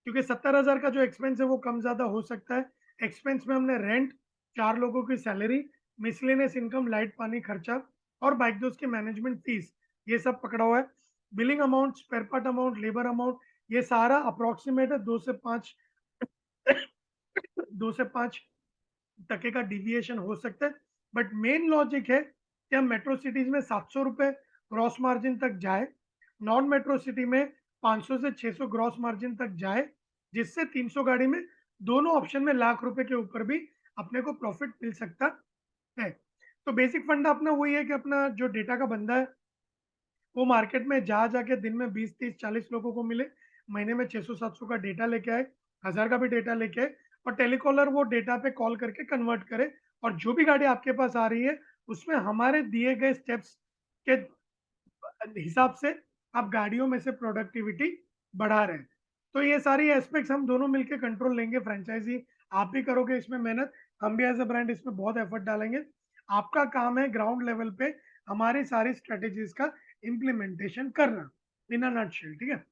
क्योंकि 70,000 का जो एक्सपेंस है वो कम ज्यादा हो सकता है। एक्सपेंस में हमने रेंट, 4 लोगों की सैलरी, मिसलेनियस इनकम, लाइट पानी खर्चा और बाइक दोस्त की मैनेजमेंट फीस, ये सब पकड़ा हुआ है। Billing amount, spare part amount, labour amount, ये सारा अप्रोक्सीमेट है। 2 से 5 टके का डिविएशन हो सकता है, बट मेन लॉजिक है कि हम मेट्रो सिटीज में 700 रुपए ग्रॉस मार्जिन तक जाए, नॉन मेट्रो सिटी में 500 से 600 ग्रॉस मार्जिन तक जाए, जिससे 300 गाड़ी में दोनों ऑप्शन में लाख रुपए के ऊपर भी अपने को प्रॉफिट मिल सकता है। तो बेसिक फंडा अपना वही है कि अपना जो डेटा का बंदा है वो मार्केट में जा जाके दिन में 20-30-40 लोगों को मिले, महीने में 600-700 का डेटा लेके आए, 1000 का भी डेटा लेके आए और टेलीकॉलर वो डेटा पे कॉल करके कन्वर्ट करे, और जो भी गाड़ी आपके पास आ रही है उसमें हमारे दिए गए स्टेप्स के हिसाब से आप गाड़ियों में से प्रोडक्टिविटी बढ़ा रहे हैं। तो ये सारी एस्पेक्ट्स हम दोनों मिलकर कंट्रोल लेंगे। फ्रेंचाइजी आप भी करोगे इसमें मेहनत, हम भी एज अ ब्रांड इसमें बहुत एफर्ट डालेंगे। आपका काम है ग्राउंड लेवल पे हमारी सारी स्ट्रेटेजीज का इम्प्लीमेंटेशन करना, इन अ नटशेल, ठीक है।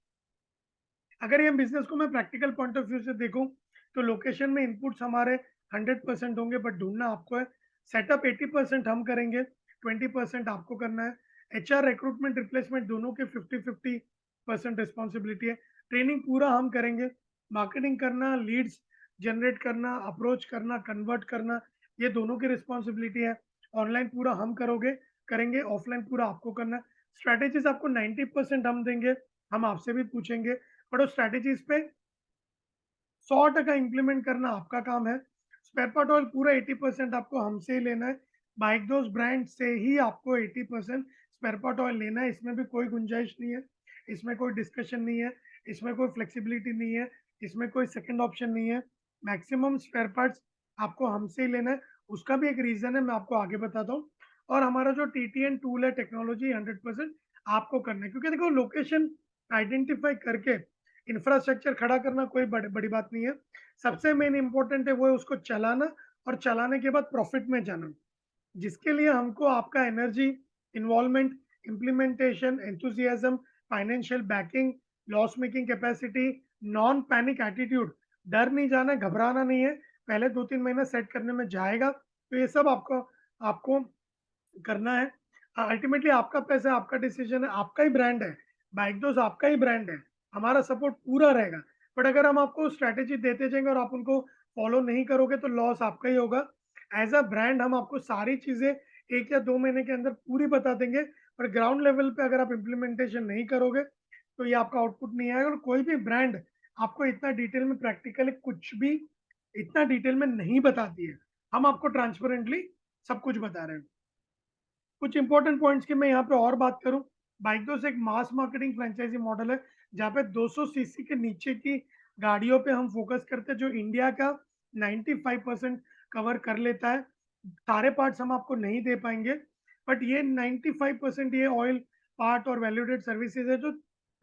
अगर ये बिजनेस को मैं प्रैक्टिकल पॉइंट ऑफ व्यू से देखूं तो लोकेशन में इनपुट्स हमारे 100% होंगे, बट ढूंढना आपको है। सेटअप 80% हम करेंगे, 20% आपको करना है। HR, रिक्रूटमेंट, रिप्लेसमेंट दोनों के 50-50% रिस्पॉन्सिबिलिटी है। ट्रेनिंग पूरा हम करेंगे। मार्केटिंग करना, लीड्स जनरेट करना, अप्रोच करना, कन्वर्ट करना, ये दोनों की रिस्पॉन्सिबिलिटी है। ऑनलाइन पूरा हम करेंगे, ऑफलाइन पूरा आपको करना है। स्ट्रैटेजीज आपको 90% हम देंगे, हम आपसे भी पूछेंगे, बट उस स्ट्रैटेजीज पे 100% इम्प्लीमेंट करना आपका काम है। स्पेयर पार्ट ऑयल पूरा 80% आपको हमसे ही लेना है। बाइक दोस्त ब्रांड से ही आपको 80% स्पेयर पार्ट ऑयल लेना है। इसमें भी कोई गुंजाइश नहीं है, इसमें कोई डिस्कशन नहीं है, इसमें कोई फ्लेक्सिबिलिटी नहीं है, इसमें कोई सेकंड ऑप्शन नहीं है। मैक्सिमम स्पेयर पार्ट्स आपको हमसे ही लेना है। उसका भी एक रीजन है, मैं आपको आगे बताता हूँ। और हमारा जो TTN टूल है, टेक्नोलॉजी 100% आपको करना है, क्योंकि देखो लोकेशन आइडेंटिफाई करके इंफ्रास्ट्रक्चर खड़ा करना कोई बड़ी बात नहीं है। सबसे मेन इंपॉर्टेंट है वो है उसको चलाना, और चलाने के बाद प्रॉफिट में जाना, जिसके लिए हमको आपका energy, involvement, implementation, enthusiasm, financial backing, loss making capacity, non panic attitude, डर नहीं जाना, घबराना नहीं है, पहले 2-3 महीने सेट करने में जाएगा। तो ये सब आपको आपको करना है। अल्टीमेटली आपका पैसा, आपका डिसीजन है, आपका ही ब्रांड है, बाइक दोस्त आपका ही ब्रांड है, हमारा सपोर्ट पूरा रहेगा। बट अगर हम आपको स्ट्रैटेजी देते जाएंगे और आप उनको फॉलो नहीं करोगे तो लॉस आपका ही होगा। एज अ ब्रांड हम आपको सारी चीजें 1 या 2 महीने के अंदर पूरी बता देंगे, पर ग्राउंड लेवल पे अगर आप इम्प्लीमेंटेशन नहीं करोगे तो ये आपका आउटपुट नहीं आएगा। और कोई भी ब्रांड आपको इतना डिटेल में प्रैक्टिकली कुछ भी इतना डिटेल में नहीं बताती है, हम आपको ट्रांसपेरेंटली सब कुछ बता रहे हैं। कुछ इंपॉर्टेंट पॉइंट्स की मैं यहाँ पे और बात करूँ, बाइक दोस्त एक मास मार्केटिंग फ्रेंचाइजी मॉडल है, जहाँ पे 200 सीसी के नीचे की गाड़ियों पे हम फोकस करते हैं, जो इंडिया का 95% कवर कर लेता है। सारे पार्ट्स हम आपको नहीं दे पाएंगे, बट ये 95% ये ऑयल पार्ट और वैल्यूडेड सर्विसेज है जो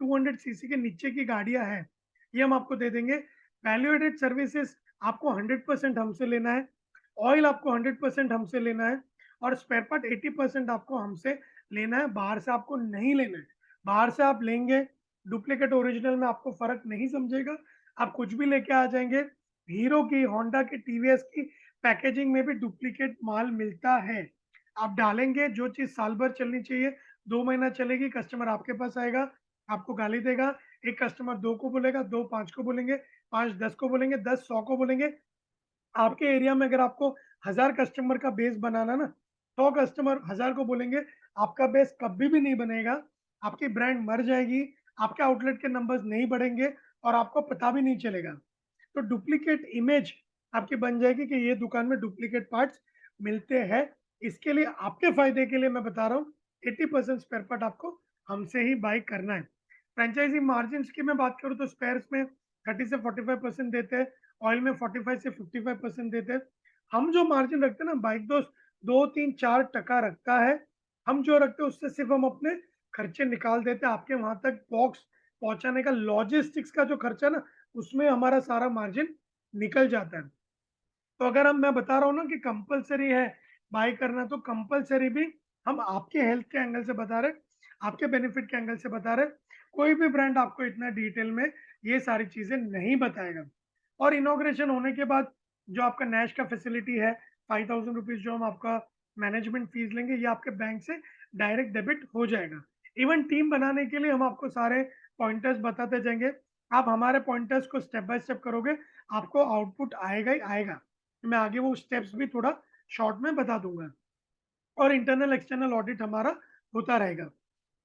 200 सीसी के नीचे की गाड़ियां हैं, ये हम आपको दे देंगे। वैल्यूडेड सर्विसेज आपको 100% हमसे लेना है, ऑयल आपको 100% हमसे लेना है, और स्पेयर पार्ट 80% आपको हमसे लेना है, बाहर से आपको नहीं लेना है। बाहर से आप लेंगे, डुप्लीकेट ओरिजिनल में आपको फर्क नहीं समझेगा, आप कुछ भी लेके आ जाएंगे, हीरो की, होंडा की, टीवीएस की पैकेजिंग में भी डुप्लीकेट माल मिलता है। आप डालेंगे, जो चीज़ साल भर चलनी चाहिए, 2 महीना चलेगी, कस्टमर आपके पास आएगा, आपको गाली देगा। एक कस्टमर 2 को बोलेगा, 2 5 को बोलेंगे, 5 10 को बोलेंगे, 10 100 को बोलेंगे। आपके एरिया में अगर आपको 1000 कस्टमर का बेस बनाना ना, 100 कस्टमर 1000 को बोलेंगे, आपका बेस कभी भी नहीं बनेगा। आपकी ब्रांड मर जाएगी, आपके आउटलेट के नंबर्स नहीं बढ़ेंगे और आपको पता भी नहीं चलेगा। तो डुप्लीकेट इमेज आपकी बन जाएगी कि ये दुकान में डुप्लीकेट पार्ट्स मिलते हैं। इसके लिए आपके फ़ायदे के लिए मैं बता रहा हूँ, 80% स्पेयर पार्ट आपको हमसे ही बाय करना है। फ्रैंचाइज़ी मार्जिन्स की मैं बात करूँ तो स्पेयर्स में 30 से 45% देते हैं, ऑयल में 45 से 55% देते हैं। हम जो मार्जिन रखते हैं ना, बाइक दोस्त 2, 3, 4% रखता है। हम जो रखते हैं उससे सिर्फ़ हम अपने खर्चे निकाल देते हैं। आपके वहाँ तक बॉक्स पहुँचाने का लॉजिस्टिक्स का जो खर्चा है ना, उसमें हमारा सारा मार्जिन निकल जाता है। तो अगर हम मैं बता रहा हूँ ना कि कंपल्सरी है बाय करना, तो कंपल्सरी भी हम आपके हेल्थ के एंगल से बता रहे हैं, आपके बेनिफिट के एंगल से बता रहे हैं। कोई भी ब्रांड आपको इतना डिटेल में ये सारी चीज़ें नहीं बताएगा। और इनॉग्रेशन होने के बाद जो आपका नैश का फैसिलिटी है, 5000 रुपीज़ जो हम आपका मैनेजमेंट फीस लेंगे, ये आपके बैंक से डायरेक्ट डेबिट हो जाएगा। इवन टीम बनाने के लिए हम आपको सारे पॉइंटर्स बताते जाएँगे। आप हमारे पॉइंटर्स को स्टेप बाय स्टेप करोगे, आपको आउटपुट आएगा ही आएगा। मैं आगे वो स्टेप्स भी थोड़ा शॉर्ट में बता दूँगा। और इंटरनल एक्सटर्नल ऑडिट हमारा होता रहेगा।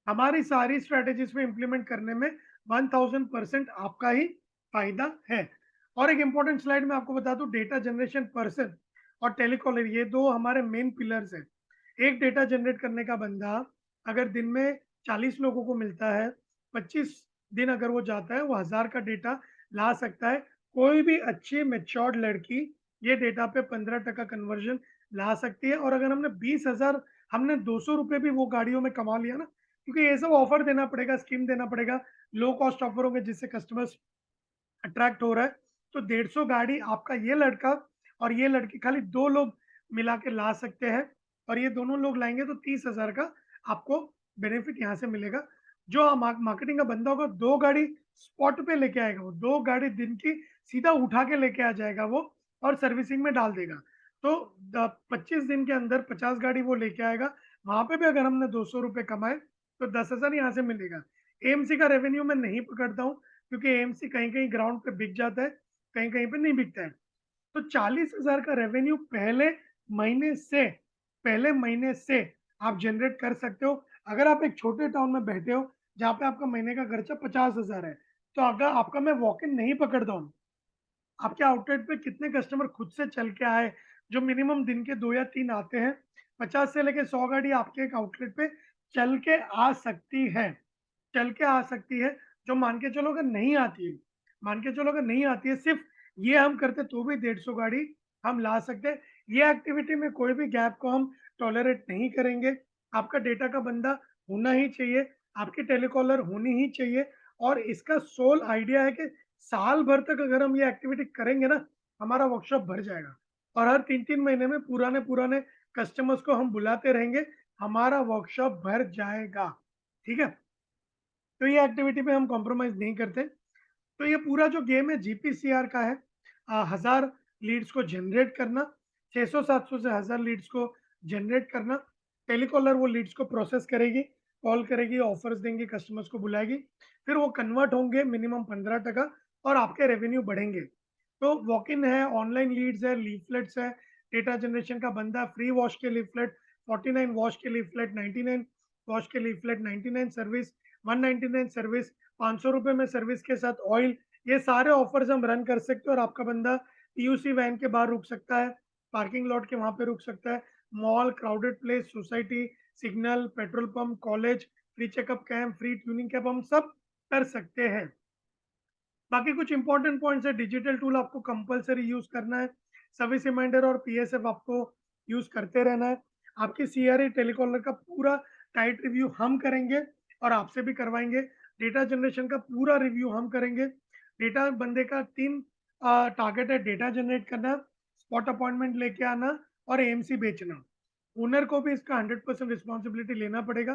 हमारी सारी स्ट्रैटेजीज़ को इम्प्लीमेंट करने में 1000% आपका ही फ़ायदा है। और एक इम्पोर्टेंट स्लाइड मैं आपको बता दूँ, डेटा जनरेशन पर्सन और टेलीकॉलर, ये 2 हमारे मेन पिलर्स हैं। एक डेटा जनरेट करने का बंदा अगर दिन में 40 लोगों को मिलता है, 25 दिन अगर वो जाता है, वो 1000 का डेटा ला सकता है। कोई भी अच्छी मैच्योर्ड लड़की ये डेटा पे 15% कन्वर्जन ला सकती है। और अगर हमने 20,000 हमने ₹200 भी वो गाड़ियों में कमा लिया ना, क्योंकि ये सब ऑफर देना पड़ेगा, स्कीम देना पड़ेगा, लो कॉस्ट ऑफर होंगे जिससे कस्टमर्स अट्रैक्ट हो रहा है। तो 150 गाड़ी आपका ये लड़का और ये लड़की खाली 2 लोग मिला के ला सकते हैं, और ये दोनों लोग लाएँगे तो 30,000 का आपको बेनिफिट यहाँ से मिलेगा। जो मार्केटिंग का बंदा होगा, 2 गाड़ी स्पॉट पे लेके आएगा वो, 2 गाड़ी दिन की सीधा उठा के लेके आ जाएगा वो और सर्विसिंग में डाल देगा। तो 25 दिन के अंदर 50 गाड़ी वो लेके आएगा। वहाँ पे भी अगर हमने ₹200 कमाए तो 10,000 यहाँ से मिलेगा। एएमसी का रेवेन्यू मैं नहीं पकड़ता हूँ, क्योंकि एएमसी कहीं-कहीं ग्राउंड पे बिक जाता है, कहीं-कहीं पे नहीं बिकता है। तो 40,000 का रेवेन्यू पहले महीने से आप जनरेट कर सकते हो। अगर आप एक छोटे टाउन में बैठे हो, जहाँ पे आपका महीने का खर्चा 50,000 है, तो अगर आपका मैं वॉक इन नहीं पकड़ता हूँ, आपके आउटलेट पे कितने कस्टमर खुद से चल के आए, जो मिनिमम दिन के 2 या 3 आते हैं, 50 से लेके 100 गाड़ी आपके एक आउटलेट पे चल के आ सकती है। चल के आ सकती है, जो मान के चलो अगर नहीं आती है, मान के चलो अगर नहीं आती है, सिर्फ़ ये हम करते तो भी 150 गाड़ी हम ला सकते हैं। ये एक्टिविटी में कोई भी गैप को हम टॉलरेट नहीं करेंगे। आपका डेटा का बंदा होना ही चाहिए, आपकी टेलीकॉलर होनी ही चाहिए। और इसका सोल आइडिया है कि साल भर तक अगर हम ये एक्टिविटी करेंगे ना, हमारा वर्कशॉप भर जाएगा। और हर 3-3 महीने में पुराने-पुराने कस्टमर्स को हम बुलाते रहेंगे, हमारा वर्कशॉप भर जाएगा। ठीक है? तो ये एक्टिविटी पे हम कॉम्प्रोमाइज़ नहीं करते। तो ये पूरा जो गेम है जीपीसीआर का है, 1000 लीड्स को जनरेट करना, 600-700 से 1000 लीड्स को जनरेट करना। टेलीकॉलर वो लीड्स को प्रोसेस करेगी, कॉल करेगी, ऑफर्स देंगी, कस्टमर्स को बुलाएगी। फिर वो कन्वर्ट होंगे मिनिमम 15% और आपके रेवेन्यू बढ़ेंगे। तो वॉक इन है, ऑनलाइन लीड्स है, लीफलेट्स है, डेटा जनरेशन का बंदा, फ्री वॉश के लीफलेट, 49 वॉश के लीफलेट, 99 वॉश के लीफलेट, 99 सर्विस, 199 सर्विस, ₹500 में सर्विस के साथ ऑयल। ये सारे ऑफर्स हम रन कर सकते हैं और आपका बंदा पीयूसी वैन के बाहर रुक सकता है, पार्किंग लॉट के वहाँ पे रुक सकता है, mall, crowded place, society, signal, petrol pump, college, free checkup camp, free tuning camp, हम सब कर सकते हैं। बाकी कुछ इंपॉर्टेंट पॉइंट्स है, डिजिटल टूल आपको कंपल्सरी यूज़ करना है, सर्विस रिमाइंडर और पीएसएफ आपको यूज़ करते रहना है। आपकी सीआरए टेलीकॉलर का पूरा टाइट रिव्यू हम करेंगे और आपसे भी करवाएँगे। डेटा जनरेशन का पूरा रिव्यू हम करेंगे। डेटा बंदे का 3 टारगेट है, डेटा जनरेट करना, स्पॉट अपॉइंटमेंट लेके आना और एएमसी बेचना। ओनर को भी इसका 100% रिस्पॉन्सिबिलिटी लेना पड़ेगा।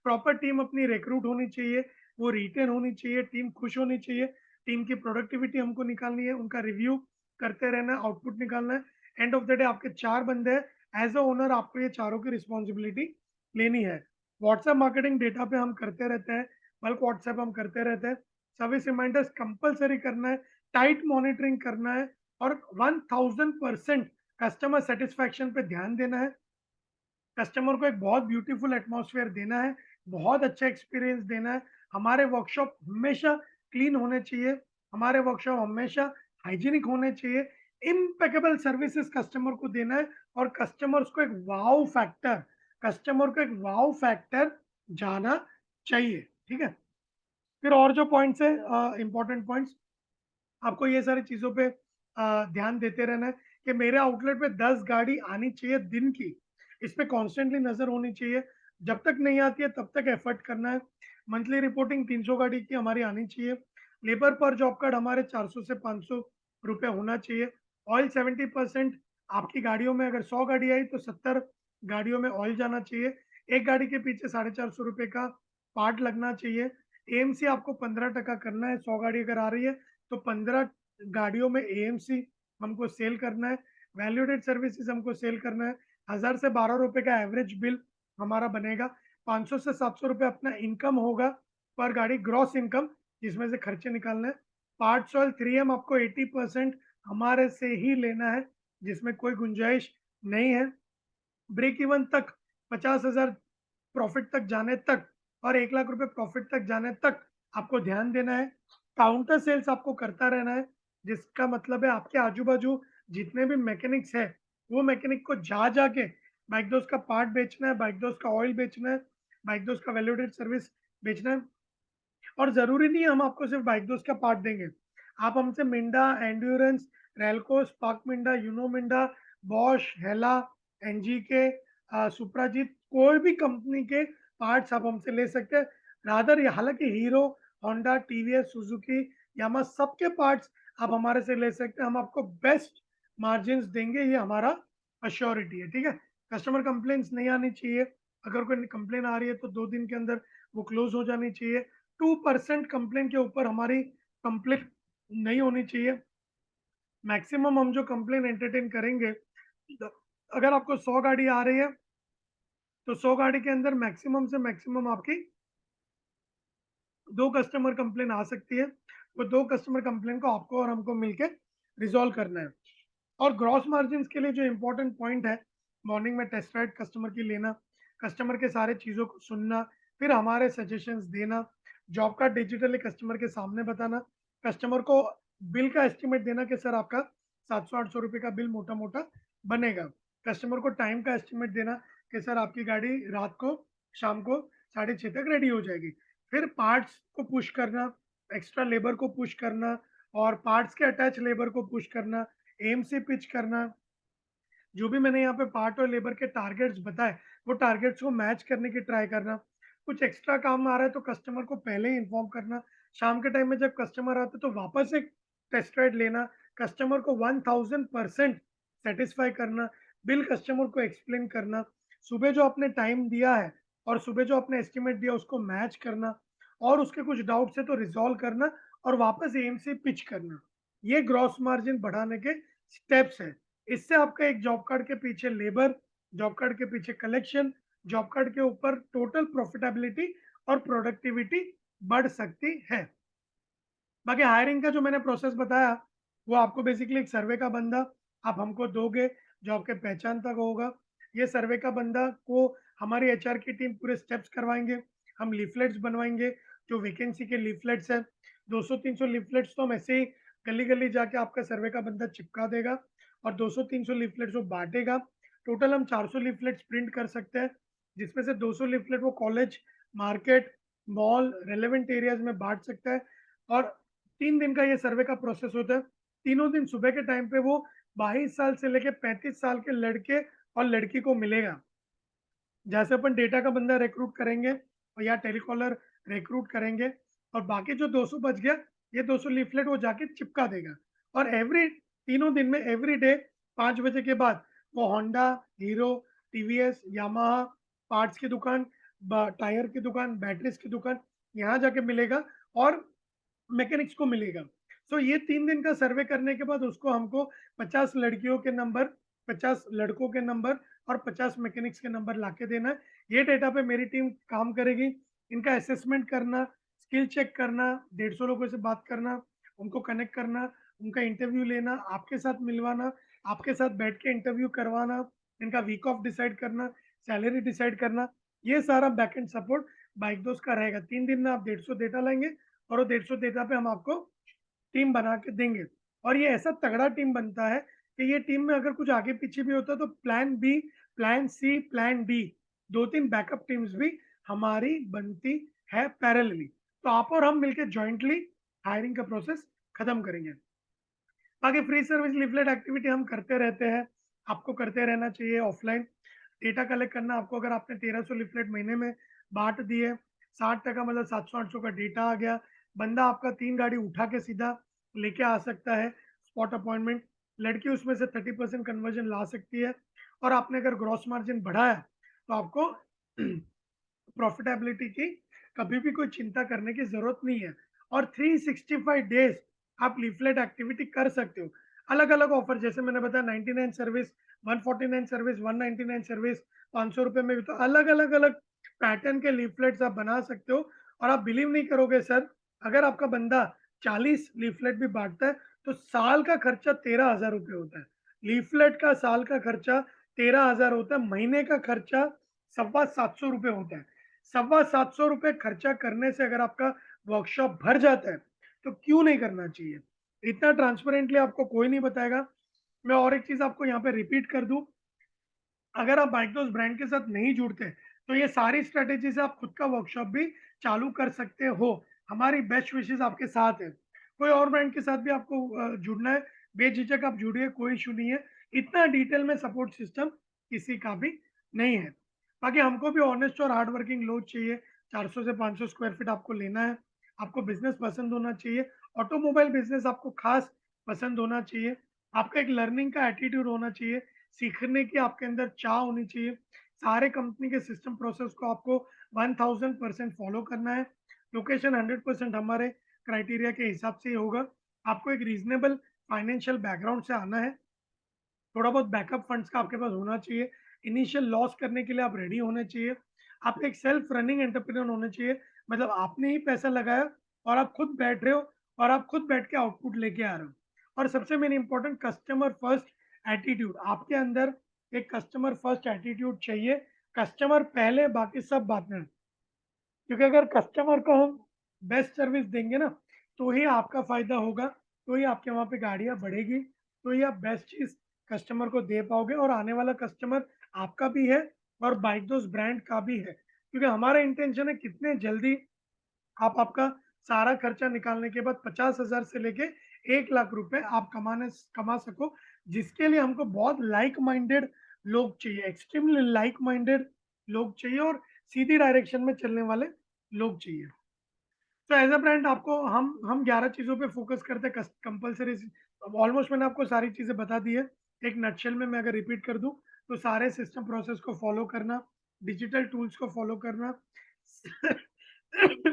प्रॉपर टीम अपनी रिक्रूट होनी चाहिए, वो रिटेन होनी चाहिए, टीम खुश होनी चाहिए, टीम की प्रोडक्टिविटी हमको निकालनी है, उनका रिव्यू करते रहना है, आउटपुट निकालना है। एंड ऑफ द डे आपके 4 बंदे हैं, एज अ ओनर आपको ये चारों की रिस्पॉन्सिबिलिटी लेनी है। व्हाट्सएप मार्केटिंग डेटा पे हम करते रहते हैं, बल्क व्हाट्सएप हम करते रहते हैं, सर्विस रिमाइंडर्स कंपलसरी करना है, टाइट मॉनिटरिंग करना है और 1000% कस्टमर सेटिस्फैक्शन पे ध्यान देना है। कस्टमर को एक बहुत ब्यूटीफुल एटमॉस्फेयर देना है, बहुत अच्छा एक्सपीरियंस देना है। हमारे वर्कशॉप हमेशा क्लीन होने चाहिए, हमारे वर्कशॉप हमेशा हाइजीनिक होने चाहिए, इम्पेकेबल सर्विसेज कस्टमर को देना है और कस्टमर्स को एक वाओ फैक्टर कस्टमर को एक वाओ फैक्टर जाना चाहिए, ठीक है? फिर और जो पॉइंट्स है इंपॉर्टेंट पॉइंट्स, आपको ये सारी चीज़ों पे ध्यान देते रहना है कि मेरे आउटलेट पे 10 गाड़ी आनी चाहिए दिन की। इस पे कॉन्स्टेंटली नज़र होनी चाहिए। जब तक नहीं आती है तब तक एफर्ट करना है। मंथली रिपोर्टिंग 300 गाड़ी की हमारी आनी चाहिए। लेबर पर जॉब कार्ड हमारे 400 से 500 रुपए होना चाहिए। ऑयल 70% आपकी गाड़ियों में अगर 100 गाड़ी आई तो 70 गाड़ियों में ऑयल जाना चाहिए। एक गाड़ी के पीछे 450 रुपए का पार्ट लगना चाहिए। एएमसी आपको 15% करना है। 100 गाड़ी अगर आ रही है तो 15 गाड़ियों में एएमसी हमको सेल करना है। वैल्यूडेड सर्विसेज हमको सेल करना है। 1000 से 12 रुपए का एवरेज बिल हमारा बनेगा। 500 से 700 रुपए अपना इनकम होगा पर गाड़ी, ग्रॉस इनकम, जिसमें से खर्चे निकालना है। पार्ट्स ऑयल 3M आपको 80% हमारे से ही लेना है, जिसमें कोई गुंजाइश नहीं है। ब्रेक इवन तक 50,000 प्रॉफिट तक जाने तक और 1 लाख रुपए प्रॉफिट तक जाने तक आपको ध्यान देना है। काउंटर सेल्स आपको करता रहना है, जिसका मतलब है आपके आजू-बाजू जितने भी मैकेनिक्स हैं, वो मैकेनिक को जा-जा के बाइक दोस्त का पार्ट बेचना है, बाइक दोस्त का ऑयल बेचना है, बाइक दोस्त का वैल्यूडेड सर्विस बेचना है। और ज़रूरी नहीं है हम आपको सिर्फ बाइक दोस्त का पार्ट देंगे। आप हमसे मिंडा, एंड्योरेंस, रेलको, Spark Minda, Uno Minda, Bosch, Hella, NGK, Suprajit, कोई भी कंपनी के पार्ट्स आप हमसे ले सकते हैं। रादर हालाँकि hero, Honda, TVS, Suzuki, Yamaha सबके पार्ट्स आप हमारे से ले सकते हैं। हम आपको बेस्ट मार्जिन्स देंगे, ये हमारा एश्योरिटी है, ठीक है? कस्टमर कंप्लेंट्स नहीं आनी चाहिए। अगर कोई कंप्लेन आ रही है तो 2 दिन के अंदर वो क्लोज़ हो जानी चाहिए। 2% कंप्लेंट के ऊपर हमारी कंप्लेंट नहीं होनी चाहिए। मैक्सिमम हम जो कंप्लेंट एंटरटेन करेंगे, अगर आपको 100 गाड़ी आ रही है तो 100 गाड़ी के अंदर मैक्सिमम से मैक्सिमम आपकी 2 कस्टमर कंप्लेन आ सकती है। वो 2 कस्टमर कंप्लेन को आपको और हमको मिलके रिजॉल्व करना है। और ग्रॉस मार्जिन्स के लिए जो इम्पोर्टेंट पॉइंट है, मॉर्निंग में टेस्ट राइड कस्टमर की लेना, कस्टमर के सारे चीज़ों को सुनना, फिर हमारे सजेशंस देना, जॉब कार्ड डिजिटली कस्टमर के सामने बताना, कस्टमर को बिल का एस्टीमेट देना कि सर आपका 700-800 रुपए का बिल मोटा-मोटा बनेगा। कस्टमर को टाइम का एस्टीमेट देना कि सर आपकी गाड़ी रात को, शाम को 6:30 तक रेडी हो जाएगी। फिर पार्ट्स को पुश करना, एक्स्ट्रा लेबर को पुश करना और पार्ट्स के अटैच लेबर को पुश करना, एएमसी पिच करना, जो भी मैंने यहाँ पे पार्ट और लेबर के टारगेट्स बताए, वो टारगेट्स को मैच करने की ट्राई करना। कुछ एक्स्ट्रा काम आ रहा है तो कस्टमर को पहले ही इन्फॉर्म करना। शाम के टाइम में जब कस्टमर आते हैं तो वापस एक टेस्ट राइड लेना, कस्टमर को 1000% सैटिस्फाई करना, बिल कस्टमर को एक्सप्लेन करना, सुबह जो आपने टाइम दिया है और सुबह जो आपने एस्टीमेट दिया उसको मैच करना और उसके कुछ डाउट्स है तो रिज़ॉल्व करना और वापस एएमसी पिच करना। ये ग्रॉस मार्जिन बढ़ाने के स्टेप्स हैं। इससे आपका एक जॉब कार्ड के पीछे लेबर, जॉब कार्ड के पीछे कलेक्शन, जॉब कार्ड के ऊपर टोटल प्रॉफिटेबिलिटी और प्रोडक्टिविटी बढ़ सकती है। बाकी हायरिंग का जो मैंने प्रोसेस बताया, वो आपको बेसिकली एक सर्वे का बंदा आप हमको दोगे, जो आपके पहचान तक होगा। ये सर्वे का बंदा को हमारी एचआर की टीम पूरे स्टेप्स करवाएँगे। हम लीफलेट्स बनवाएँगे, जो वैकेंसी के लीफलेट्स हैं। 200-300 लीफलेट्स तो हम ऐसे ही गली-गली जाके आपका सर्वे का बंदा चिपका देगा और 200-300 लीफलेट्स वो बाँटेगा। टोटल हम 400 लीफलेट्स प्रिंट कर सकते हैं, जिसमें से 200 लीफलेट वो college, market, mall, relevant areas में बाँट सकता है और 3 दिन का ये सर्वे का प्रोसेस होता है। तीनों दिन सुबह के टाइम पे वो 22 साल से लेके 35 साल के लड़के और लड़की को मिलेगा। जैसे अपन डेटा का बंदा रिक्रूट करेंगे और या टेलीकॉलर रिक्रूट करेंगे और बाकी जो 200 बच गया, ये 200 लीफलेट वो जाके चिपका देगा और एवरी तीनों दिन में एवरी डे 5 बजे के बाद वो Honda, Hero, TVS, Yamaha, parts की दुकान, टायर की दुकान, बैटरीज की दुकान, यहाँ जाके मिलेगा और मैकेनिक्स को मिलेगा। सो ये 3 दिन का सर्वे करने के बाद उसको हमको 50 लड़कियों के नंबर 50 लड़कों के नंबर और 50 मैकेनिक्स के नंबर लाके देना है। ये डेटा पे मेरी टीम काम करेगी। इनका असेसमेंट करना, स्किल चेक करना, 150 लोगों से बात करना, उनको कनेक्ट करना, उनका इंटरव्यू लेना, आपके साथ मिलवाना, आपके साथ बैठ के इंटरव्यू करवाना, इनका वीक ऑफ डिसाइड करना, सैलरी डिसाइड करना, ये सारा बैकएंड सपोर्ट बाइक दोस्त का रहेगा। 3 दिन में आप 150 डेटा लाएँगे और वो 150 डेटा पे हम आपको टीम बना के देंगे। और ये ऐसा तगड़ा टीम बनता है कि ये टीम में अगर कुछ आगे पीछे भी होता है तो plan B, plan C, plan D 2-3 backup teams भी हमारी बनती है पैरेलली। तो आप और हम मिलके जॉइंटली हायरिंग का प्रोसेस खत्म करेंगे। बाकी फ्री सर्विस लीफलेट एक्टिविटी हम करते रहते हैं, आपको करते रहना चाहिए। ऑफलाइन डेटा कलेक्ट करना, आपको अगर आपने 1300 लीफलेट महीने में बांट दिए, 60% मतलब 700-800 का डेटा आ गया, बंदा आपका 3 गाड़ी उठा के सीधा लेके आ सकता है स्पॉट अपॉइंटमेंट। लड़की उसमें से 30% कन्वर्जन ला सकती है। और आपने अगर ग्रॉस मार्जिन बढ़ाया तो आपको प्रॉफिटेबिलिटी की कभी भी कोई चिंता करने की जरूरत नहीं है। और 365 डेज आप लीफलेट एक्टिविटी कर सकते हो। अलग अलग ऑफर, जैसे मैंने बताया 99 सर्विस, 149 सर्विस, 199 सर्विस, 500 रुपए में भी, तो अलग अलग अलग पैटर्न के लीफलेट्स आप बना सकते हो। और आप बिलीव नहीं करोगे सर, अगर आपका बंदा 40 लीफलेट भी बांटता है तो साल का खर्चा 13,000 रुपये होता है। लीफलेट का साल का खर्चा 13,000 होता है, महीने का खर्चा 750 रुपये होता है। 750 रुपये खर्चा करने से अगर आपका वर्कशॉप भर जाता है तो क्यों नहीं करना चाहिए। इतना ट्रांसपेरेंटली आपको कोई नहीं बताएगा। मैं और एक चीज आपको यहाँ पे रिपीट कर दूं, अगर आप बाइकदोस्त ब्रांड के साथ नहीं जुड़ते तो ये सारी स्ट्रेटेजी से आप खुद का वर्कशॉप भी चालू कर सकते हो। हमारी बेस्ट विशेष आपके साथ है। कोई और ब्रांड के साथ भी आपको जुड़ना है, बेझिझक आप जुड़िए, कोई इशू नहीं है। इतना डिटेल में सपोर्ट सिस्टम किसी का भी नहीं है। बाकी हमको भी ऑनेस्ट और हार्ड वर्किंग लोग चाहिए। 400 से 500 स्क्वायर फीट आपको लेना है। आपको बिजनेस पसंद होना चाहिए। ऑटोमोबाइल बिजनेस आपको खास पसंद होना चाहिए। आपका एक लर्निंग का एटीट्यूड होना चाहिए। सीखने की आपके अंदर चाह होनी चाहिए। सारे कंपनी के सिस्टम प्रोसेस को आपको 1000% फॉलो करना है। लोकेशन 100% हमारे क्राइटेरिया के हिसाब से ही होगा। आपको एक रीजनेबल फाइनेंशियल बैकग्राउंड से आना है। थोड़ा बहुत बैकअप फंड्स का आपके पास होना चाहिए। इनिशियल लॉस करने के लिए आप रेडी होने चाहिए। आप एक सेल्फ रनिंग एंटरप्रेन्योर होने चाहिए, मतलब आपने ही पैसा लगाया और आप खुद बैठ रहे हो और आप खुद बैठ के आउटपुट लेके आ रहे हो। और सबसे main important, customer first attitude. आपके अंदर एक कस्टमर फर्स्ट एटीट्यूड चाहिए। कस्टमर पहले, बाकी सब बाद में। क्योंकि अगर कस्टमर को हम बेस्ट सर्विस देंगे ना, तो ही आपका फायदा होगा, तो ही आपके वहाँ पे गाड़ियाँ बढ़ेगी, तो ही आप बेस्ट चीज़ कस्टमर को दे पाओगे। और आने वाला कस्टमर आपका भी है और बाइक दोस्त ब्रांड का भी है। क्योंकि हमारा इंटेंशन है कितने जल्दी आप आपका सारा खर्चा निकालने के बाद 50,000 से लेके 1 लाख रुपए आप कमा सको। जिसके लिए हमको बहुत लाइक माइंडेड लोग चाहिए, एक्सट्रीमली लाइक माइंडेड लोग चाहिए और सीधी डायरेक्शन में चलने वाले लोग चाहिए। तो एज अ ब्रांड आपको हम 11 चीज़ों पे फोकस करते हैं कंपलसरी। ऑलमोस्ट मैंने आपको सारी चीज़ें बता दी है। एक नटशेल में मैं अगर रिपीट कर दूं तो सारे सिस्टम प्रोसेस को फॉलो करना, डिजिटल टूल्स को फॉलो करना,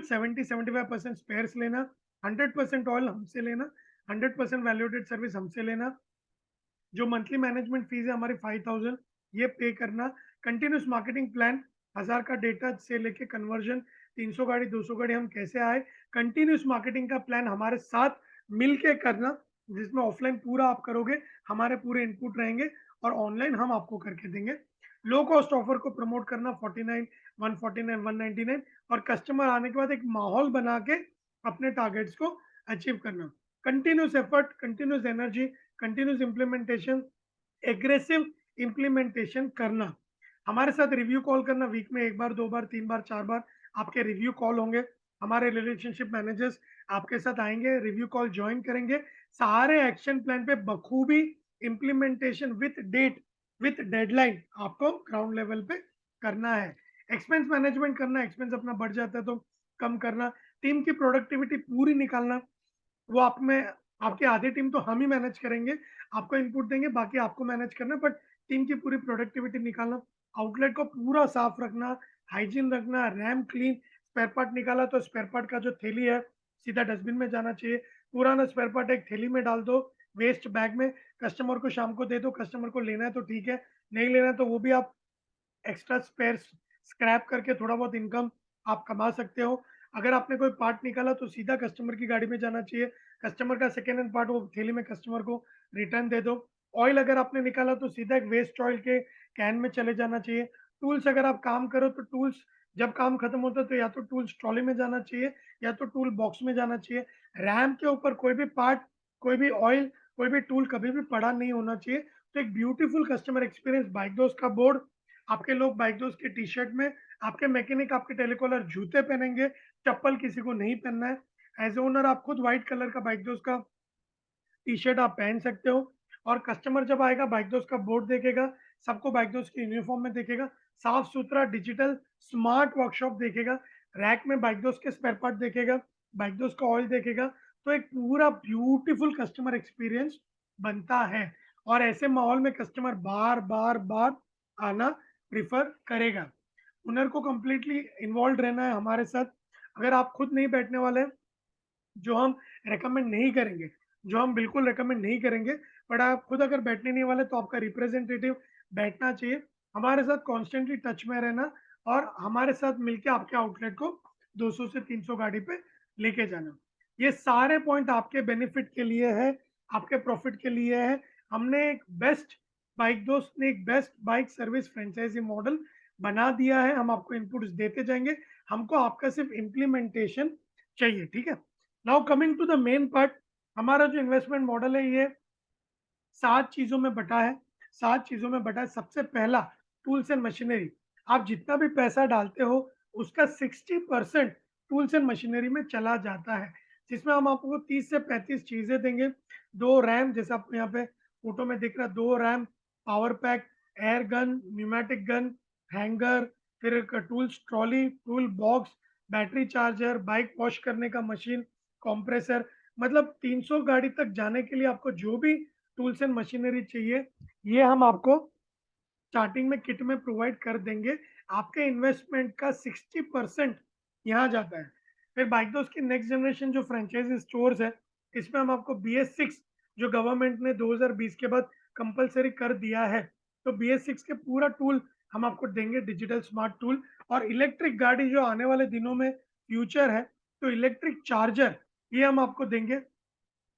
70-75% स्पेयर्स लेना, 100% ऑयल हमसे लेना, 100% वैल्यूएटेड सर्विस हमसे लेना, जो मंथली मैनेजमेंट फीस है हमारी 5000 ये पे करना, कंटिन्यूस मार्केटिंग प्लान, 1000 का डेटा से लेके कन्वर्जन, 300 गाड़ी 200 गाड़ी हम कैसे आए, कंटिन्यूस मार्केटिंग का प्लान हमारे साथ मिलके करना, जिसमें ऑफलाइन पूरा आप करोगे, हमारे पूरे इनपुट रहेंगे और ऑनलाइन हम आपको करके देंगे। लो कॉस्ट ऑफर को प्रमोट करना, 49, 149, 199 और कस्टमर आने के बाद एक माहौल बना के अपने टारगेट्स को अचीव करना। Continuous effort, continuous energy, continuous implementation, aggressive implementation करना। हमारे साथ रिव्यू कॉल करना, वीक में 1 बार 2 बार 3 बार 4 बार आपके रिव्यू कॉल होंगे। हमारे रिलेशनशिप मैनेजर्स आपके साथ आएंगे, रिव्यू कॉल ज्वाइन करेंगे। सारे एक्शन प्लान पे बखूबी implementation with date, with deadline आपको ग्राउंड लेवल पे करना है। एक्सपेंस मैनेजमेंट करना, एक्सपेंस अपना बढ़ जाता है तो कम करना। टीम की प्रोडक्टिविटी पूरी निकालना, वो आप में, आपकी आधी टीम तो हम ही मैनेज करेंगे, आपको इनपुट देंगे, बाकी आपको मैनेज करना, बट टीम की पूरी प्रोडक्टिविटी निकालना। आउटलेट को पूरा साफ रखना, हाइजीन रखना, रैम क्लीन। स्पेयर पार्ट निकाला तो स्पेयर पार्ट का जो थैली है सीधा डस्टबिन में जाना चाहिए। पुराना स्पेयर पार्ट एक थैली में डाल दो, वेस्ट बैग में कस्टमर को शाम को दे दो, कस्टमर को लेना है तो ठीक है, नहीं लेना है तो वो भी आप एक्स्ट्रा स्पेयर स्क्रैप करके थोड़ा बहुत इनकम आप कमा सकते हो। अगर आपने कोई पार्ट निकाला तो सीधा कस्टमर की गाड़ी में जाना चाहिए। कस्टमर का सेकंड हैंड पार्ट वो थैली में कस्टमर को रिटर्न दे दो। ऑयल अगर आपने निकाला तो सीधा एक वेस्ट ऑयल के कैन में चले जाना चाहिए। टूल्स अगर आप काम करो तो टूल्स जब काम खत्म होता है तो या तो टूल्स ट्रॉली में जाना चाहिए या तो टूल बॉक्स में जाना चाहिए। रैम के ऊपर कोई भी पार्ट, कोई भी ऑयल, कोई भी टूल कभी भी पड़ा नहीं होना चाहिए। तो एक beautiful customer experience, bike Dost का बोर्ड, आपके लोग बाइक दोस्त की टी-शर्ट में, आपके मैकेनिक आपके टेलीकॉलर जूते पहनेंगे, चप्पल किसी को नहीं पहनना है। एज़ ओनर आप खुद व्हाइट कलर का बाइक दोस्त का टी-शर्ट आप पहन सकते हो और कस्टमर जब आएगा बाइक दोस्त का बोर्ड देखेगा, सबको बाइक दोस्त की यूनिफ़ॉर्म में देखेगा, साफ-सुथरा डिजिटल स्मार्ट वर्कशॉप देखेगा, रैक में बाइक दोस्त के स्पेयर पार्ट देखेगा, बाइक दोस्त का ऑयल देखेगा, तो एक पूरा ब्यूटीफुल कस्टमर एक्सपीरियंस बनता है और ऐसे माहौल में कस्टमर बार-बार आना प्रेफ़र करेगा। ओनर को कंप्लीटली इन्वॉल्वड रहना है हमारे साथ। अगर आप खुद नहीं बैठने वाले हैं, जो हम रिकमेंड नहीं करेंगे, जो हम बिल्कुल रिकमेंड नहीं करेंगे, बट आप खुद अगर बैठने नहीं वाले तो आपका रिप्रेजेंटेटिव बैठना चाहिए। हमारे साथ कॉन्स्टेंटली टच में रहना और हमारे साथ मिलके आपके आउटलेट को 200 से 300 गाड़ी पे लेके जाना। ये सारे पॉइंट आपके बेनिफिट के लिए है, आपके प्रॉफिट के लिए है। हमने एक बेस्ट बाइक दोस्त ने एक best bike service franchisee model बना दिया है। हम आपको इनपुट्स देते जाएँगे। हमको आपका सिर्फ इम्प्लीमेंटेशन चाहिए, ठीक है? Now coming to the main part, हमारा जो इन्वेस्टमेंट मॉडल है ये 7 चीज़ों में बँटा है। 7 चीज़ों में बँटा है। सबसे पहला टूल्स एंड मशीनरी। आप जितना भी पैसा डालते हो उसका 60% टूल्स एंड मशीनरी में चला जाता है। जिसमें हम आपको 30 से 35 चीज़ें देंगे। 2 रैम जैसे आपको यहाँ पे फ़ोटो में दिख रहा है, 2 RAM, power pack, air gun, pneumatic gun, hanger, फिर एक tools trolley, tool box, battery charger, bike wash करने का मशीन, कंप्रेसर, मतलब 300 गाड़ी तक जाने के लिए आपको जो भी टूल्स एंड मशीनरी चाहिए, ये हम आपको स्टार्टिंग में किट में प्रोवाइड कर देंगे। आपके इन्वेस्टमेंट का 60% यहाँ जाता है। फिर बाइक दोस्त की नेक्स्ट जनरेशन जो फ्रेंचाइज़ी स्टोर्स है, इसमें हम आपको BS6 जो गवर्नमेंट ने 2020 के बाद कंपल्सरी कर दिया है, तो BS6 के पूरा टूल हम आपको देंगे, डिजिटल स्मार्ट टूल। और इलेक्ट्रिक गाड़ी जो आने वाले दिनों में फ्यूचर है, तो इलेक्ट्रिक चार्जर ये हम आपको देंगे।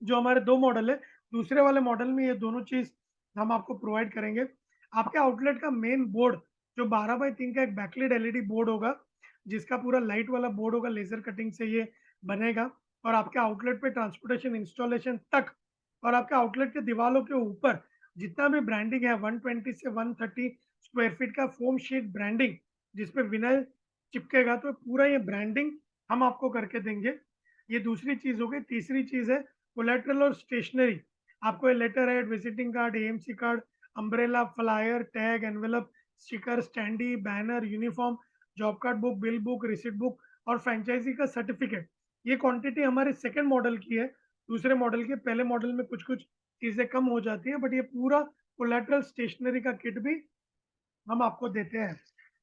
जो हमारे 2 मॉडल है, दूसरे वाले मॉडल में ये दोनों चीज़ हम आपको प्रोवाइड करेंगे। आपके आउटलेट का मेन बोर्ड जो 12 बाय 3 का एक बैकलाइट एलईडी बोर्ड होगा, जिसका पूरा लाइट वाला बोर्ड होगा, लेज़र कटिंग से ये बनेगा और आपके आउटलेट पे ट्रांसपोर्टेशन, इंस्टॉलेशन तक और आपके आउटलेट के दीवालों के ऊपर जितना भी ब्रांडिंग है 120 से 130 स्क्वायर फीट का फोम शीट ब्रांडिंग, जिसपे विनाइल चिपकेगा, तो पूरा ये ब्रांडिंग हम आपको करके देंगे। ये दूसरी चीज़ हो गई। तीसरी चीज़ है कोलेटरल और स्टेशनरी। आपको ये letter head, visiting card, AMC card, umbrella, flyer, tag, envelope, sticker, standee, banner, uniform, job card book, bill book, receipt book और फ्रेंचाइजी का सर्टिफिकेट। ये क्वांटिटी हमारे सेकंड मॉडल की है, दूसरे मॉडल के। पहले मॉडल में कुछ-कुछ चीज़ें कम हो जाती हैं, बट ये पूरा कोलेटरल स्टेशनरी का किट भी हम आपको देते हैं।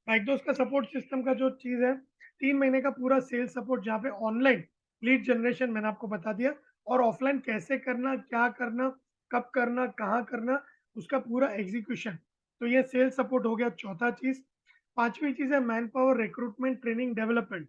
बाइकदोस्त का सपोर्ट सिस्टम का जो चीज़ है, 3 महीने का पूरा सेल्स सपोर्ट, जहाँ पे ऑनलाइन लीड जनरेशन मैंने आपको बता दिया और ऑफलाइन कैसे करना, क्या करना, कब करना, कहाँ करना, उसका पूरा एग्ज़ीक्यूशन। तो ये सेल्स सपोर्ट हो गया चौथा चीज़। 5वीं चीज़ है man power, recruitment, training, development.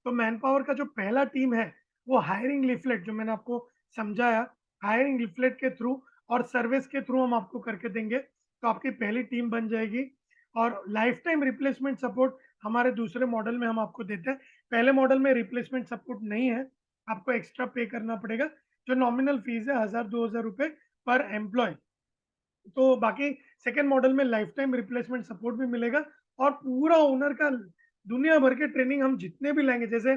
तो मैन पावर का जो पहला टीम है, वो हायरिंग लीफलेट जो मैंने आपको समझाया, हायरिंग लीफलेट के थ्रू और सर्विस के थ्रू हम आपको करके देंगे। तो आपकी पहली टीम बन जाएगी। और लाइफ टाइम रिप्लेसमेंट सपोर्ट हमारे दूसरे मॉडल में हम आपको देते हैं। पहले मॉडल में रिप्लेसमेंट सपोर्ट नहीं है, आपको एक्स्ट्रा पे करना पड़ेगा, जो नॉमिनल फीस है 1000-2000 रुपए पर एम्प्लॉय। तो बाकी सेकंड मॉडल में लाइफ टाइम रिप्लेसमेंट सपोर्ट भी मिलेगा और पूरा ओनर का दुनिया भर के ट्रेनिंग हम जितने भी लाएँगे। जैसे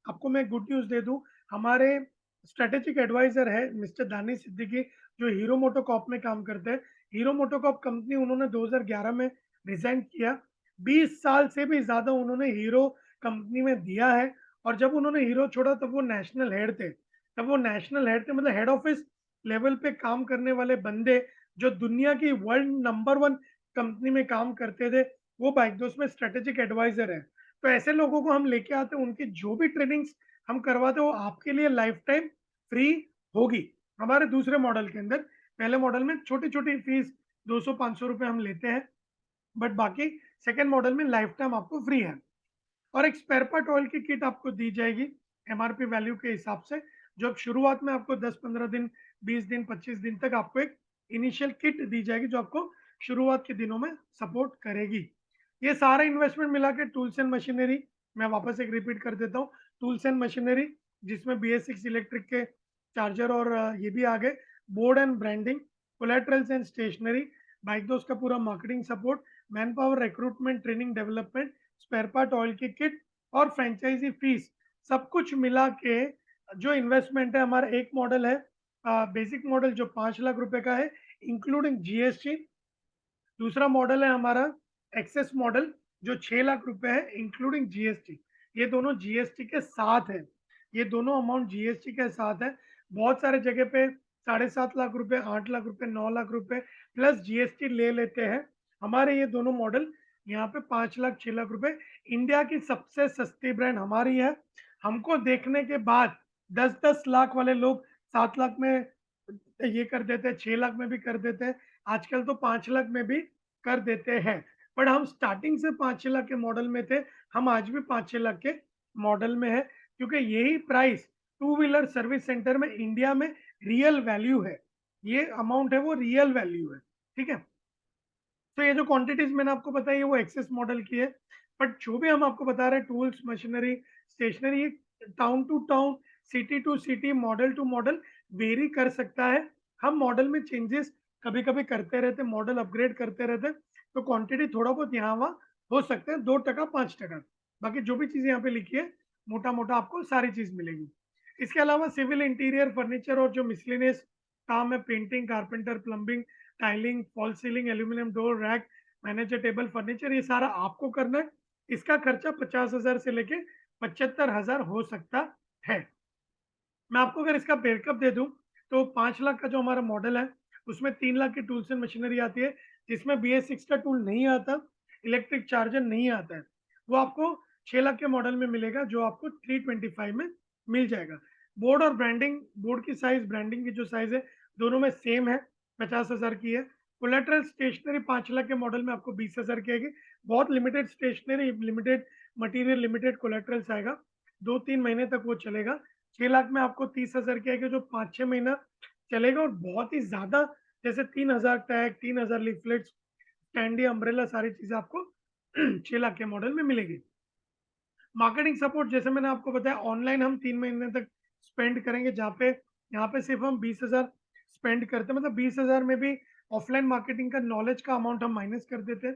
आपको मैं गुड न्यूज़ दे दूँ, हमारे स्ट्रैटेजिक एडवाइज़र है मिस्टर दानिश सिद्दीकी, जो हीरो मोटोकॉर्प में काम करते हैं। हीरो मोटोकॉर्प कंपनी उन्होंने 2011 में रिज़ाइन किया। 20 साल से भी ज़्यादा उन्होंने हीरो कंपनी में दिया है और जब उन्होंने हीरो छोड़ा तब वो नेशनल हेड थे। तब वो नेशनल हेड थे, मतलब हेड ऑफ़िस लेवल पे काम करने वाले बंदे जो दुनिया की वर्ल्ड नंबर 1 कंपनी में काम करते थे, वो बाइकदोस्त में स्ट्रैटेजिक एडवाइज़र हैं। तो ऐसे लोगों को हम लेके आते हैं, उनकी जो भी ट्रेनिंग्स हम करवाते हैं, वो आपके लिए लाइफ टाइम फ्री होगी, हमारे दूसरे मॉडल के अंदर। पहले मॉडल में छोटी-छोटी फीस 200-500 रुपए हम लेते हैं, बट बाकी सेकंड मॉडल में लाइफ टाइम आपको फ्री है। और एक स्पेयर पार्ट ऑयल की किट आपको दी जाएगी एमआरपी वैल्यू के हिसाब से, जो अब शुरुआत में आपको 10-15 दिन, 20 दिन, 25 दिन तक आपको एक इनिशियल किट दी जाएगी, जो आपको शुरुआत के दिनों में सपोर्ट करेगी। ये सारा इन्वेस्टमेंट मिला के टूल्स एंड मशीनरी, मैं वापस एक रिपीट कर देता हूँ, टूल्स एंड मशीनरी जिसमें BS6 इलेक्ट्रिक के चार्जर और ये भी आ गए, board and branding, collaterals and stationery, Bike Dost का पूरा marketing support, man power, recruitment, training, development, spare part oil की किट और फ्रेंचाइजी फीस, सब कुछ मिला के जो इन्वेस्टमेंट है हमारा, एक मॉडल है बेसिक मॉडल जो 5 लाख रुपए का है इंक्लूडिंग जीएसटी। दूसरा मॉडल है हमारा एक्सेस मॉडल जो 6 लाख रुपए है इंक्लूडिंग जीएसटी। ये दोनों जीएसटी के साथ है, ये दोनों अमाउंट जीएसटी के साथ है। बहुत सारे जगह पे 7.5 लाख रुपए, 8 लाख रुपए, 9 लाख रुपए प्लस जीएसटी ले लेते हैं। हमारे ये दोनों मॉडल यहाँ पे 5 लाख 6 लाख रुपए। इंडिया की सबसे सस्ती ब्रांड हमारी है। हमको देखने के बाद 10-10 लाख वाले लोग 7 लाख में ये कर देते हैं, 6 लाख में भी कर देते हैं, आजकल तो 5 लाख में भी कर देते हैं। बट हम स्टार्टिंग से 5-6 लाख के मॉडल में थे, हम आज भी 5-6 लाख के मॉडल में है, क्योंकि यही price to wheeler service centre में इंडिया में रियल वैल्यू है। ये अमाउंट है वो रियल वैल्यू है, ठीक है। तो ये जो क्वांटिटीज मैंने आपको बताई है वो एक्सेस मॉडल की है, बट जो भी हम आपको बता रहे हैं tools, machinery, stationery, town to town, city to city, model to model vary कर सकता है। हम मॉडल में चेंजेस कभी कभी करते रहते, मॉडल अपग्रेड करते रहते, तो क्वांटिटी थोड़ा बहुत यहाँ वहाँ हो सकता है, 2% 5%। बाकी जो भी चीज़ यहाँ पे लिखी है मोटा मोटा आपको सारी चीज़ मिलेगी। इसके अलावा सिविल, इंटीरियर, फर्नीचर और जो मिसलिनियस काम है, painting, carpenter, plumbing, tiling, fall ceiling, aluminium door, rack, manager table, furniture, ये सारा आपको करना है। इसका खर्चा 50,000 से लेके 75,000 हो सकता है। मैं आपको अगर इसका ब्रेकअप दे दूं, तो 5 लाख का जो हमारा मॉडल है उसमें 3 लाख की टूल्स एंड मशीनरी आती है, जिसमें BS6 का टूल नहीं आता, इलेक्ट्रिक चार्जर नहीं आता है। वो आपको 6 लाख के मॉडल में मिलेगा, जो आपको 325 में मिल जाएगा। बोर्ड और ब्रांडिंग, बोर्ड की साइज, ब्रांडिंग की जो साइज है, दोनों में सेम है, 50,000 की है। कोलेट्रल स्टेशनरी 5 लाख के मॉडल में आपको 20,000 की आएगी। बहुत limited stationery, limited material, limited collaterals आएगा, 2-3 महीने तक वो चलेगा। 6 लाख में आपको 30,000 की आएगी, जो 5-6 महीना चलेगा, और बहुत ही ज़्यादा जैसे 3,000 टैग, 3,000 लीफलेट्स, स्टैंडी, अम्ब्रेला, सारी चीज़ें आपको 6 लाख के मॉडल में मिलेगी। मार्केटिंग सपोर्ट जैसे मैंने आपको बताया, ऑनलाइन हम 3 महीने तक स्पेंड करेंगे, जहाँ पे यहाँ पे सिर्फ हम 20,000 स्पेंड करते हैं, मतलब 20,000 में भी ऑफलाइन मार्केटिंग का नॉलेज का अमाउंट हम माइनस कर देते हैं,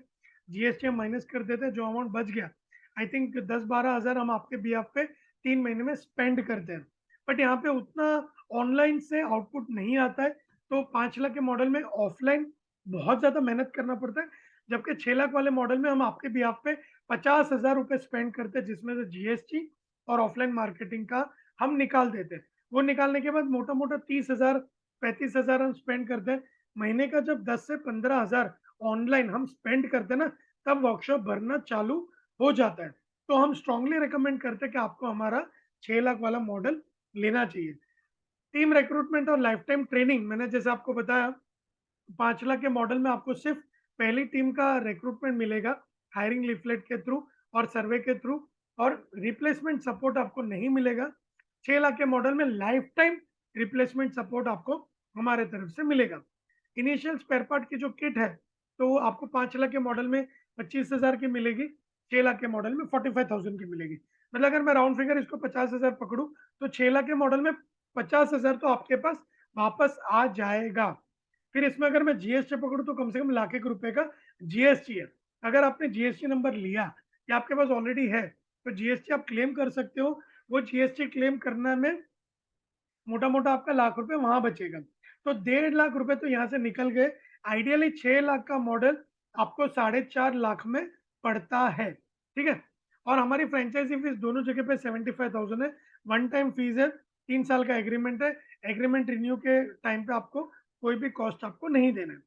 जीएसटी हम माइनस कर देते हैं, जो अमाउंट बच गया आई थिंक 10-12,000 हम आपके बिहाफ पे 3 महीने में स्पेंड करते हैं। बट यहाँ पे उतना ऑनलाइन से आउटपुट नहीं आता है, तो 5 लाख के मॉडल में ऑफलाइन बहुत ज़्यादा मेहनत करना पड़ता है, जबकि 6 लाख वाले मॉडल में हम आपके बिहाफ पे 50,000 रुपए स्पेंड करते हैं, जिसमें से जीएसटी और ऑफलाइन मार्केटिंग का हम निकाल देते हैं। वो निकालने के बाद मोटा-मोटा 30,000 35,000 हम स्पेंड करते हैं। महीने का जब 10 से 15,000 ऑनलाइन हम स्पेंड करते हैं ना, तब वर्कशॉप भरना चालू हो जाता है। तो हम स्ट्रांगली रिकमेंड करते हैं कि आपको हमारा 6 लाख वाला मॉडल लेना चाहिए। टीम रिक्रूटमेंट और लाइफ टाइम ट्रेनिंग, मैंने जैसे आपको बताया 5 लाख के मॉडल में आपको सिर्फ पहली टीम का रिक्रूटमेंट मिलेगा, हायरिंग लीफलेट के थ्रू और सर्वे के थ्रू, और रिप्लेसमेंट सपोर्ट आपको नहीं मिलेगा। 6 लाख के मॉडल में लाइफ टाइम रिप्लेसमेंट सपोर्ट आपको हमारे तरफ से मिलेगा। इनिशियल स्पेयर पार्ट की जो किट है, तो आपको 5 लाख के मॉडल में 25,000 की मिलेगी, 6 लाख के मॉडल में 45,000 की मिलेगी। मतलब अगर मैं राउंड फिगर इसको 50,000 पकड़ूं, तो 6 लाख के मॉडल में 50,000 तो आपके पास वापस आ जाएगा। फिर इसमें अगर मैं जीएसटी पकड़ूं, तो कम से कम लाख एक रुपए का जीएसटी है। अगर आपने जीएसटी नंबर लिया या आपके पास ऑलरेडी है, तो जीएसटी आप क्लेम कर सकते हो। वो जीएसटी क्लेम करने में मोटा मोटा आपका लाख रुपए वहां बचेगा, तो 1.5 लाख रुपए तो यहाँ से निकल गए। आइडियली 6 लाख का मॉडल आपको 4.5 लाख में पड़ता है, ठीक है। और हमारी फ्रेंचाइजी फीस दोनों जगह पे 75,000 है, वन टाइम फीस है, 3 साल का एग्रीमेंट है। एग्रीमेंट रिन्यू के टाइम पे आपको कोई भी कॉस्ट आपको नहीं देना है।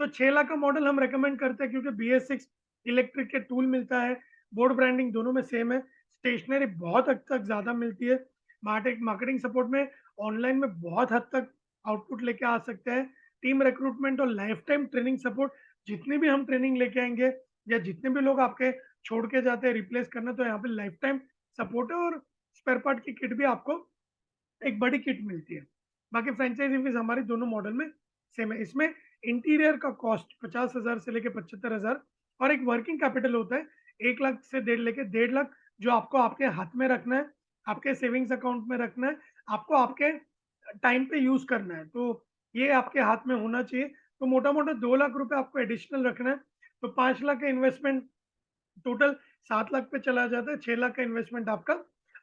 तो 6 लाख का मॉडल हम रेकमेंड करते हैं, क्योंकि BS6 इलेक्ट्रिक के टूल मिलता है, बोर्ड ब्रांडिंग दोनों में सेम है, स्टेशनरी बहुत हद तक ज़्यादा मिलती है, मार्केटिंग सपोर्ट में ऑनलाइन में बहुत हद तक आउटपुट लेके आ सकते हैं। टीम रिक्रूटमेंट और लाइफ टाइम ट्रेनिंग सपोर्ट। जितनी भी हम ट्रेनिंग लेके आएंगे या जितने भी लोग आपके छोड़ के जाते हैं रिप्लेस करना, तो यहाँ पे लाइफ टाइम सपोर्ट है। और स्पेयर पार्ट की किट भी आपको एक बड़ी किट मिलती है। बाकी फ्रेंचाइजी फीस हमारी दोनों मॉडल में सेम है। इसमें इंटीरियर का कॉस्ट 50,000 से लेके 75,000 और एक वर्किंग कैपिटल होता है 1 लाख से 1.5 जो आपको आपके हाथ में रखना है, आपके सेविंग्स अकाउंट में रखना है, आपको आपके टाइम पे यूज करना है। तो ये आपके हाथ में होना चाहिए। तो मोटा मोटा 2 लाख रुपए आपको एडिशनल रखना है। तो 5 लाख का इन्वेस्टमेंट टोटल 7 लाख पे चला जाता है। 6 लाख का इन्वेस्टमेंट आपका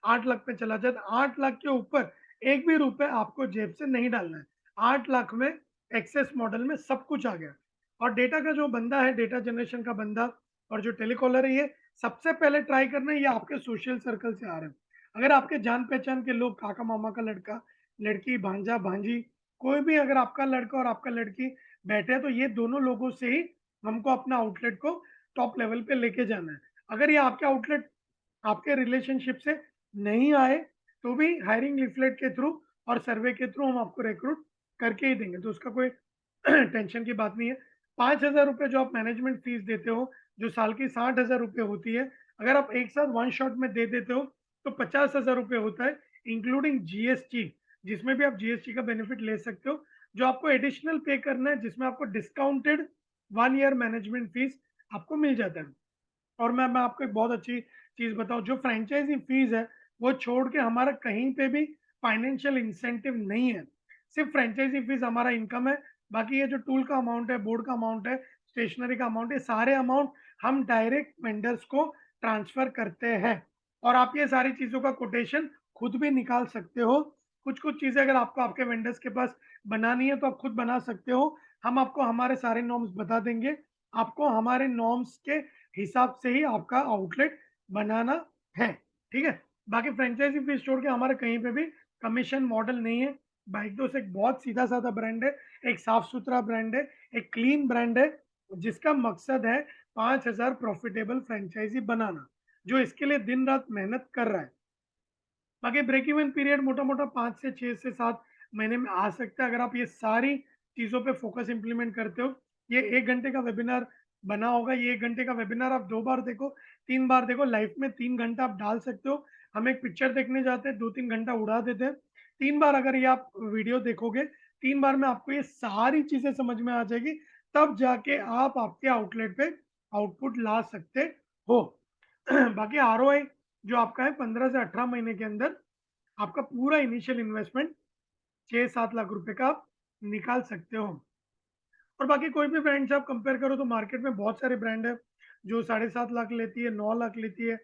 8 लाख पे चला जाता है। 8 लाख के ऊपर एक भी रुपए आपको जेब से नहीं डालना है। 8 लाख में एक्सेस मॉडल में सब कुछ आ गया। और डेटा का जो बंदा है, डेटा जनरेशन का बंदा और जो टेलीकॉलर है, ये सबसे पहले ट्राई करना है ये आपके सोशल सर्कल से आ रहे हैं। अगर आपके जान पहचान के लोग, काका मामा का लड़का लड़की, भांजा भांजी, कोई भी अगर आपका लड़का और आपका लड़की बैठे हैं, तो ये दोनों लोगों से ही हमको अपना आउटलेट को टॉप लेवल पे लेके जाना है। अगर ये आपके आउटलेट आपके रिलेशनशिप से नहीं आए, तो भी हायरिंग लिफलेट के थ्रू और सर्वे के थ्रू हम आपको रिक्रूट करके ही देंगे। तो उसका कोई टेंशन की बात नहीं है। 5,000 रुपये जो आप मैनेजमेंट फीस देते हो, जो साल की 60,000 रुपये होती है, अगर आप एक साथ वन शॉट में दे देते हो तो 50,000 रुपये होता है, इंक्लूडिंग जीएसटी, जिसमें भी आप जीएसटी का बेनिफिट ले सकते हो। जो आपको एडिशनल पे करना है, जिसमें आपको डिस्काउंटेड 1 ईयर मैनेजमेंट फीस आपको मिल जाता है। और मैं आपको एक बहुत अच्छी चीज़ बताऊँ, जो फ्रैंचाइज़ी फ़ीस है, वो छोड़ के हमारा कहीं पे भी फाइनेंशियल इंसेंटिव नहीं है। सिर्फ़ फ्रैंचाइज़ी फ़ीस हमारा इनकम है। बाकी ये जो टूल का अमाउंट है, बोर्ड का अमाउंट है, स्टेशनरी का अमाउंट है, सारे अमाउंट हम डायरेक्ट वेंडर्स को ट्रांसफ़र करते हैं। और आप ये सारी चीज़ों का कोटेशन खुद भी निकाल सकते हो। कुछ-कुछ चीज़ें अगर आपको आपके वेंडर्स के पास बनानी है, तो आप खुद बना सकते हो। हम आपको हमारे सारे नॉर्म्स बता देंगे। आपको हमारे नॉर्म्स के हिसाब से ही आपका आउटलेट बनाना है, ठीक है? बाकी फ्रैंचाइज़ी फीस छोड़ के हमारे कहीं पे भी कमीशन मॉडल नहीं है। बाइकदोस्त एक बहुत सीधा-साधा ब्रांड है, एक साफ-सुथरा ब्रांड है, एक क्लीन ब्रांड है, जिसका मकसद है 5,000 प्रॉफिटेबल फ्रैंचाइज़ी बनाना, जो इसके लिए दिन-रात मेहनत कर रहा है। बाकी ब्रेक इवन पीरियड मोटा-मोटा 5 से 6 से 7 महीने में आ सकता है, अगर आप ये सारी चीज़ों पे फ़ोकस इम्प्लीमेंट करते हो। ये 1 घंटे का वेबिनार बना होगा, ये 1 घंटे का वेबिनार आप 2 बार देखो, 3 बार देखो, लाइफ में 3 घंटा आप डाल सकते हो। हम एक पिक्चर देखने जाते हैं, 2-3 घंटा उड़ा देते हैं। 3 बार अगर ये आप वीडियो देखोगे, 3 बार में आपको ये सारी चीज़ें समझ में आ जाएगी, तब जाके आप आपके आउटलेट पे आउटपुट ला सकते हो। बाकी आरओआई जो आपका है 15 से 18 महीने के अंदर आपका पूरा इनिशियल इन्वेस्टमेंट 6-7 लाख रुपए का आप निकाल सकते हो। और बाकी कोई भी ब्रांड से आप कंपेयर करो तो मार्केट में बहुत सारे ब्रांड है जो 7.5 लाख लेती है, 9 लाख लेती है।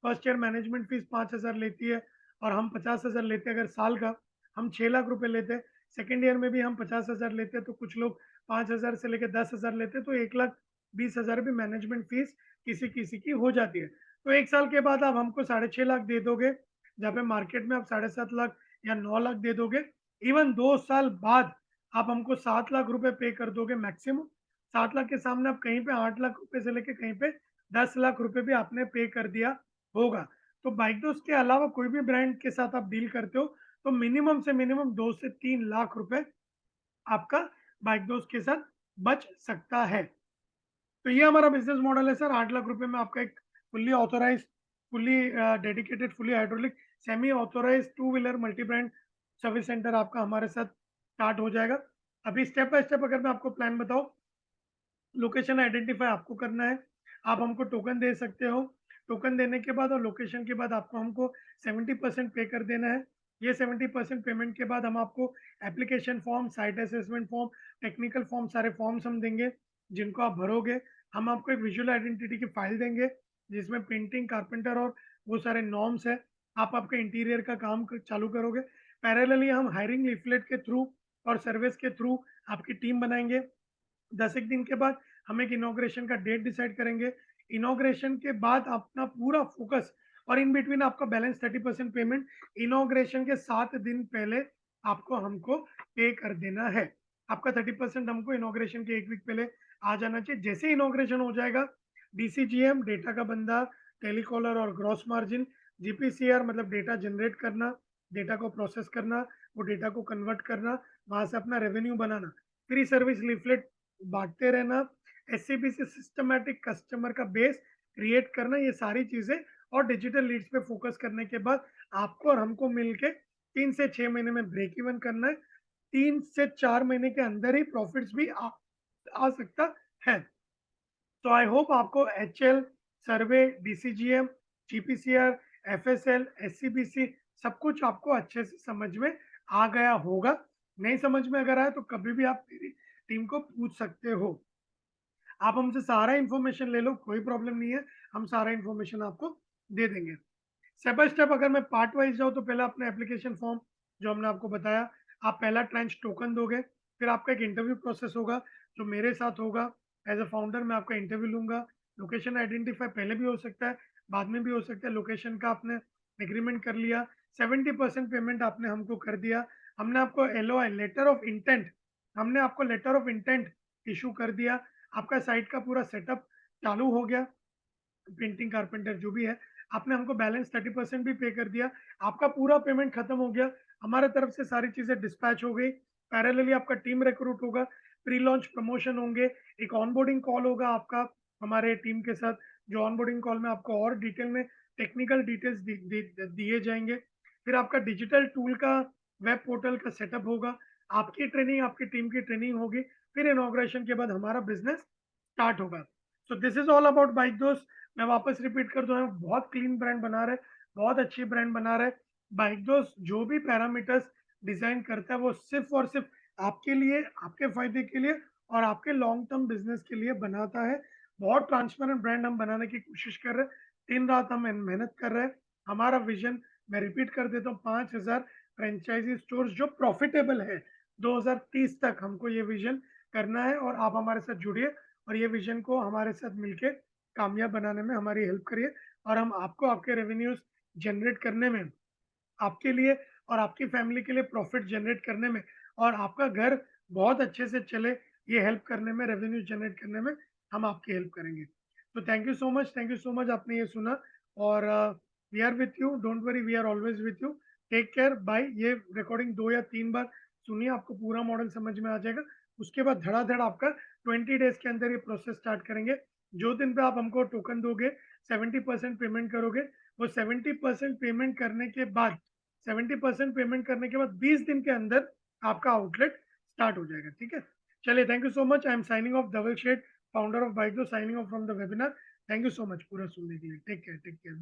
फर्स्ट ईयर मैनेजमेंट फीस 5,000 लेती है और हम 50,000 लेते हैं अगर साल का। हम 6 लाख रुपए लेते हैं। सेकेंड ईयर में भी हम 50,000 लेते हैं, तो कुछ लोग 5,000 से लेकर 10,000 लेते हैं, तो 1,20,000 भी मैनेजमेंट फीस किसी किसी की हो जाती है। तो 1 साल के बाद आप हमको 6.5 लाख दे दोगे, जहाँ पे मार्केट में आप 7.5 लाख या 9 लाख दे दोगे। इवन 2 साल बाद आप हमको 7 लाख रुपए पे कर दोगे मैक्सिमम। 7 लाख के सामने आप कहीं पे 8 लाख रुपए से लेके कहीं पे 10 लाख रुपए भी आपने पे कर दिया होगा। तो बाइकदोस्त के अलावा कोई भी ब्रांड के साथ आप डील करते हो, तो मिनिमम से मिनिमम 2 से 3 लाख रुपए आपका बाइकदोस्त के साथ बच सकता है। तो ये हमारा बिज़नेस मॉडल है सर। 8 लाख रुपए में आपका एक fully authorised, fully dedicated, fully hydraulic, semi authorised two wheeler multi brand service centre आपका हमारे साथ स्टार्ट हो जाएगा। अभी स्टेप बाय स्टेप अगर मैं आपको प्लान बताऊँ, लोकेशन आइडेंटिफाई आपको करना है। आप हमको टोकन दे सकते हो। टोकन देने के बाद और लोकेशन के बाद आपको हमको 70% पे कर देना है। ये 70% पेमेंट के बाद हम आपको application form, site assessment form, technical form, सारे फॉर्म्स हम देंगे, जिनको आप भरोगे। हम आपको एक विजुअल आइडेंटिटी की फाइल देंगे, जिसमें पेंटिंग, कारपेंटर और वो सारे नॉर्म्स है। आप आपके इंटीरियर का काम चालू करोगे। पैरेलली हम हायरिंग लीफलेट के थ्रू और सर्विस के थ्रू आपकी टीम बनाएंगे। 10 एक दिन के बाद हम एक इनॉग्रेशन का डेट डिसाइड करेंगे। इनॉग्रेशन के बाद अपना पूरा फोकस और इन बिटवीन आपका बैलेंस 30% पेमेंट इनॉग्रेशन के 7 दिन पहले आपको हमको पे कर देना है। आपका 30% हमको इनॉग्रेशन के 1 वीक पहले आ जाना चाहिए। जैसे इनॉग्रेशन हो जाएगा, डीसीजीएम डेटा का बंदा, टेलीकॉलर और ग्रॉस मार्जिन, जीपीसीआर मतलब डेटा जनरेट करना, डेटा को प्रोसेस करना, वो डेटा को कन्वर्ट करना, वहाँ से अपना रेवेन्यू बनाना। फ्री सर्विस लीफलेट बांटते रहना, एससीबी से सिस्टमैटिक कस्टमर का बेस क्रिएट करना, ये सारी चीज़ें और डिजिटल लीड्स पे फोकस करने के बाद आपको और हमको मिलके 3 से 6 महीने में ब्रेक इवन करना है। 3 से 4 महीने के अंदर ही प्रॉफिट्स भी आ सकता है। तो आई होप आपको एचएल, सर्वे, डीसीजीएम, जीपीसीआर, एफएसएल, एससीबीसी सब कुछ आपको अच्छे से समझ में आ गया होगा। नहीं समझ में अगर आया तो कभी भी आप मेरी टीम को पूछ सकते हो। आप हमसे सारा इन्फॉर्मेशन ले लो, कोई प्रॉब्लम नहीं है, हम सारा इन्फॉर्मेशन आपको दे देंगे। स्टेप बाय स्टेप अगर मैं पार्ट वाइज जाऊँ तो पहले अपना एप्लीकेशन फॉर्म जो हमने आपको बताया, आप पहला ट्रांच टोकन दोगे, फिर आपका एक इंटरव्यू प्रोसेस होगा जो मेरे साथ होगा। एज अ फाउंडर मैं आपका इंटरव्यू लूँगा। लोकेशन आइडेंटिफाई पहले भी हो सकता है, बाद में भी हो सकता है। लोकेशन का आपने एग्रीमेंट कर लिया, 70% पेमेंट आपने हमको कर दिया। हमने आपको एलओआई लेटर ऑफ इंटेंट हमने आपको लेटर ऑफ इंटेंट इशू कर दिया। आपका साइट का पूरा सेटअप चालू हो गया। पेंटिंग कारपेंटर जो भी है, आपने हमको बैलेंस 30% भी पे कर दिया। आपका पूरा पेमेंट खत्म हो गया। हमारे तरफ से सारी चीज़ें डिस्पैच हो गई। पैरेलली आपका टीम रिक्रूट होगा, प्री लॉन्च प्रमोशन होंगे, एक ऑनबोर्डिंग कॉल होगा आपका हमारे टीम के साथ, जो ऑनबोर्डिंग कॉल में आपको और डिटेल में टेक्निकल डिटेल्स दिए जाएँगे। फिर आपका डिजिटल टूल का वेब पोर्टल का सेटअप होगा, आपकी ट्रेनिंग, आपकी टीम की ट्रेनिंग होगी, फिर इनॉग्रेशन के बाद हमारा बिज़नेस स्टार्ट होगा। So this is all about bike दोस्त। मैं वापस रिपीट कर दूं, हम बहुत क्लीन ब्रांड बना रहे हैं, बहुत अच्छी ब्रांड बना रहे हैं। बाइक दोस्त जो भी पैरामीटर्स डिजाइन करता है वो सिर्फ और सिर्फ आपके लिए, आपके फायदे के लिए और आपके लॉन्ग टर्म बिजनेस के लिए बनाता है। बहुत ट्रांसपेरेंट ब्रांड हम बनाने की कोशिश कर रहे हैं। दिन रात हम मेहनत कर रहे हैं। हमारा विजन, मैं रिपीट कर देता हूँ, 5,000 फ्रेंचाइजी स्टोर्स जो प्रॉफिटेबल है 2030 तक, हमको ये विजन करना है। और आप हमारे साथ जुड़िए और ये विजन को हमारे साथ मिलके कामयाब बनाने में हमारी हेल्प करिए। और हम आपको आपके रेवेन्यूज जनरेट करने में, आपके लिए और आपकी फैमिली के लिए प्रॉफिट जनरेट करने में और आपका घर बहुत अच्छे से चले, ये हेल्प करने में, रेवेन्यू जनरेट करने में हम आपकी हेल्प करेंगे। तो थैंक यू सो मच आपने ये सुना। और we are with you, don't worry, we are always with you. Take care, bye. ये रिकॉर्डिंग 2 या 3 बार सुनिए, आपको पूरा मॉडल समझ में आ जाएगा। उसके बाद धड़ाधड़ आपका 20 डेज के अंदर ये प्रोसेस स्टार्ट करेंगे। जो दिन पे आप हमको टोकन दोगे, 70% पेमेंट करोगे, वो 70% पेमेंट करने के बाद 70% पेमेंट करने के बाद 20 दिन के अंदर आपका आउटलेट स्टार्ट हो जाएगा। ठीक है, चलिए, thank you so much. I am signing off, Dhaval Sheth, founder of bike, signing off from the webinar. Thank you so much पूरा सुनने के लिए। Take care, take care.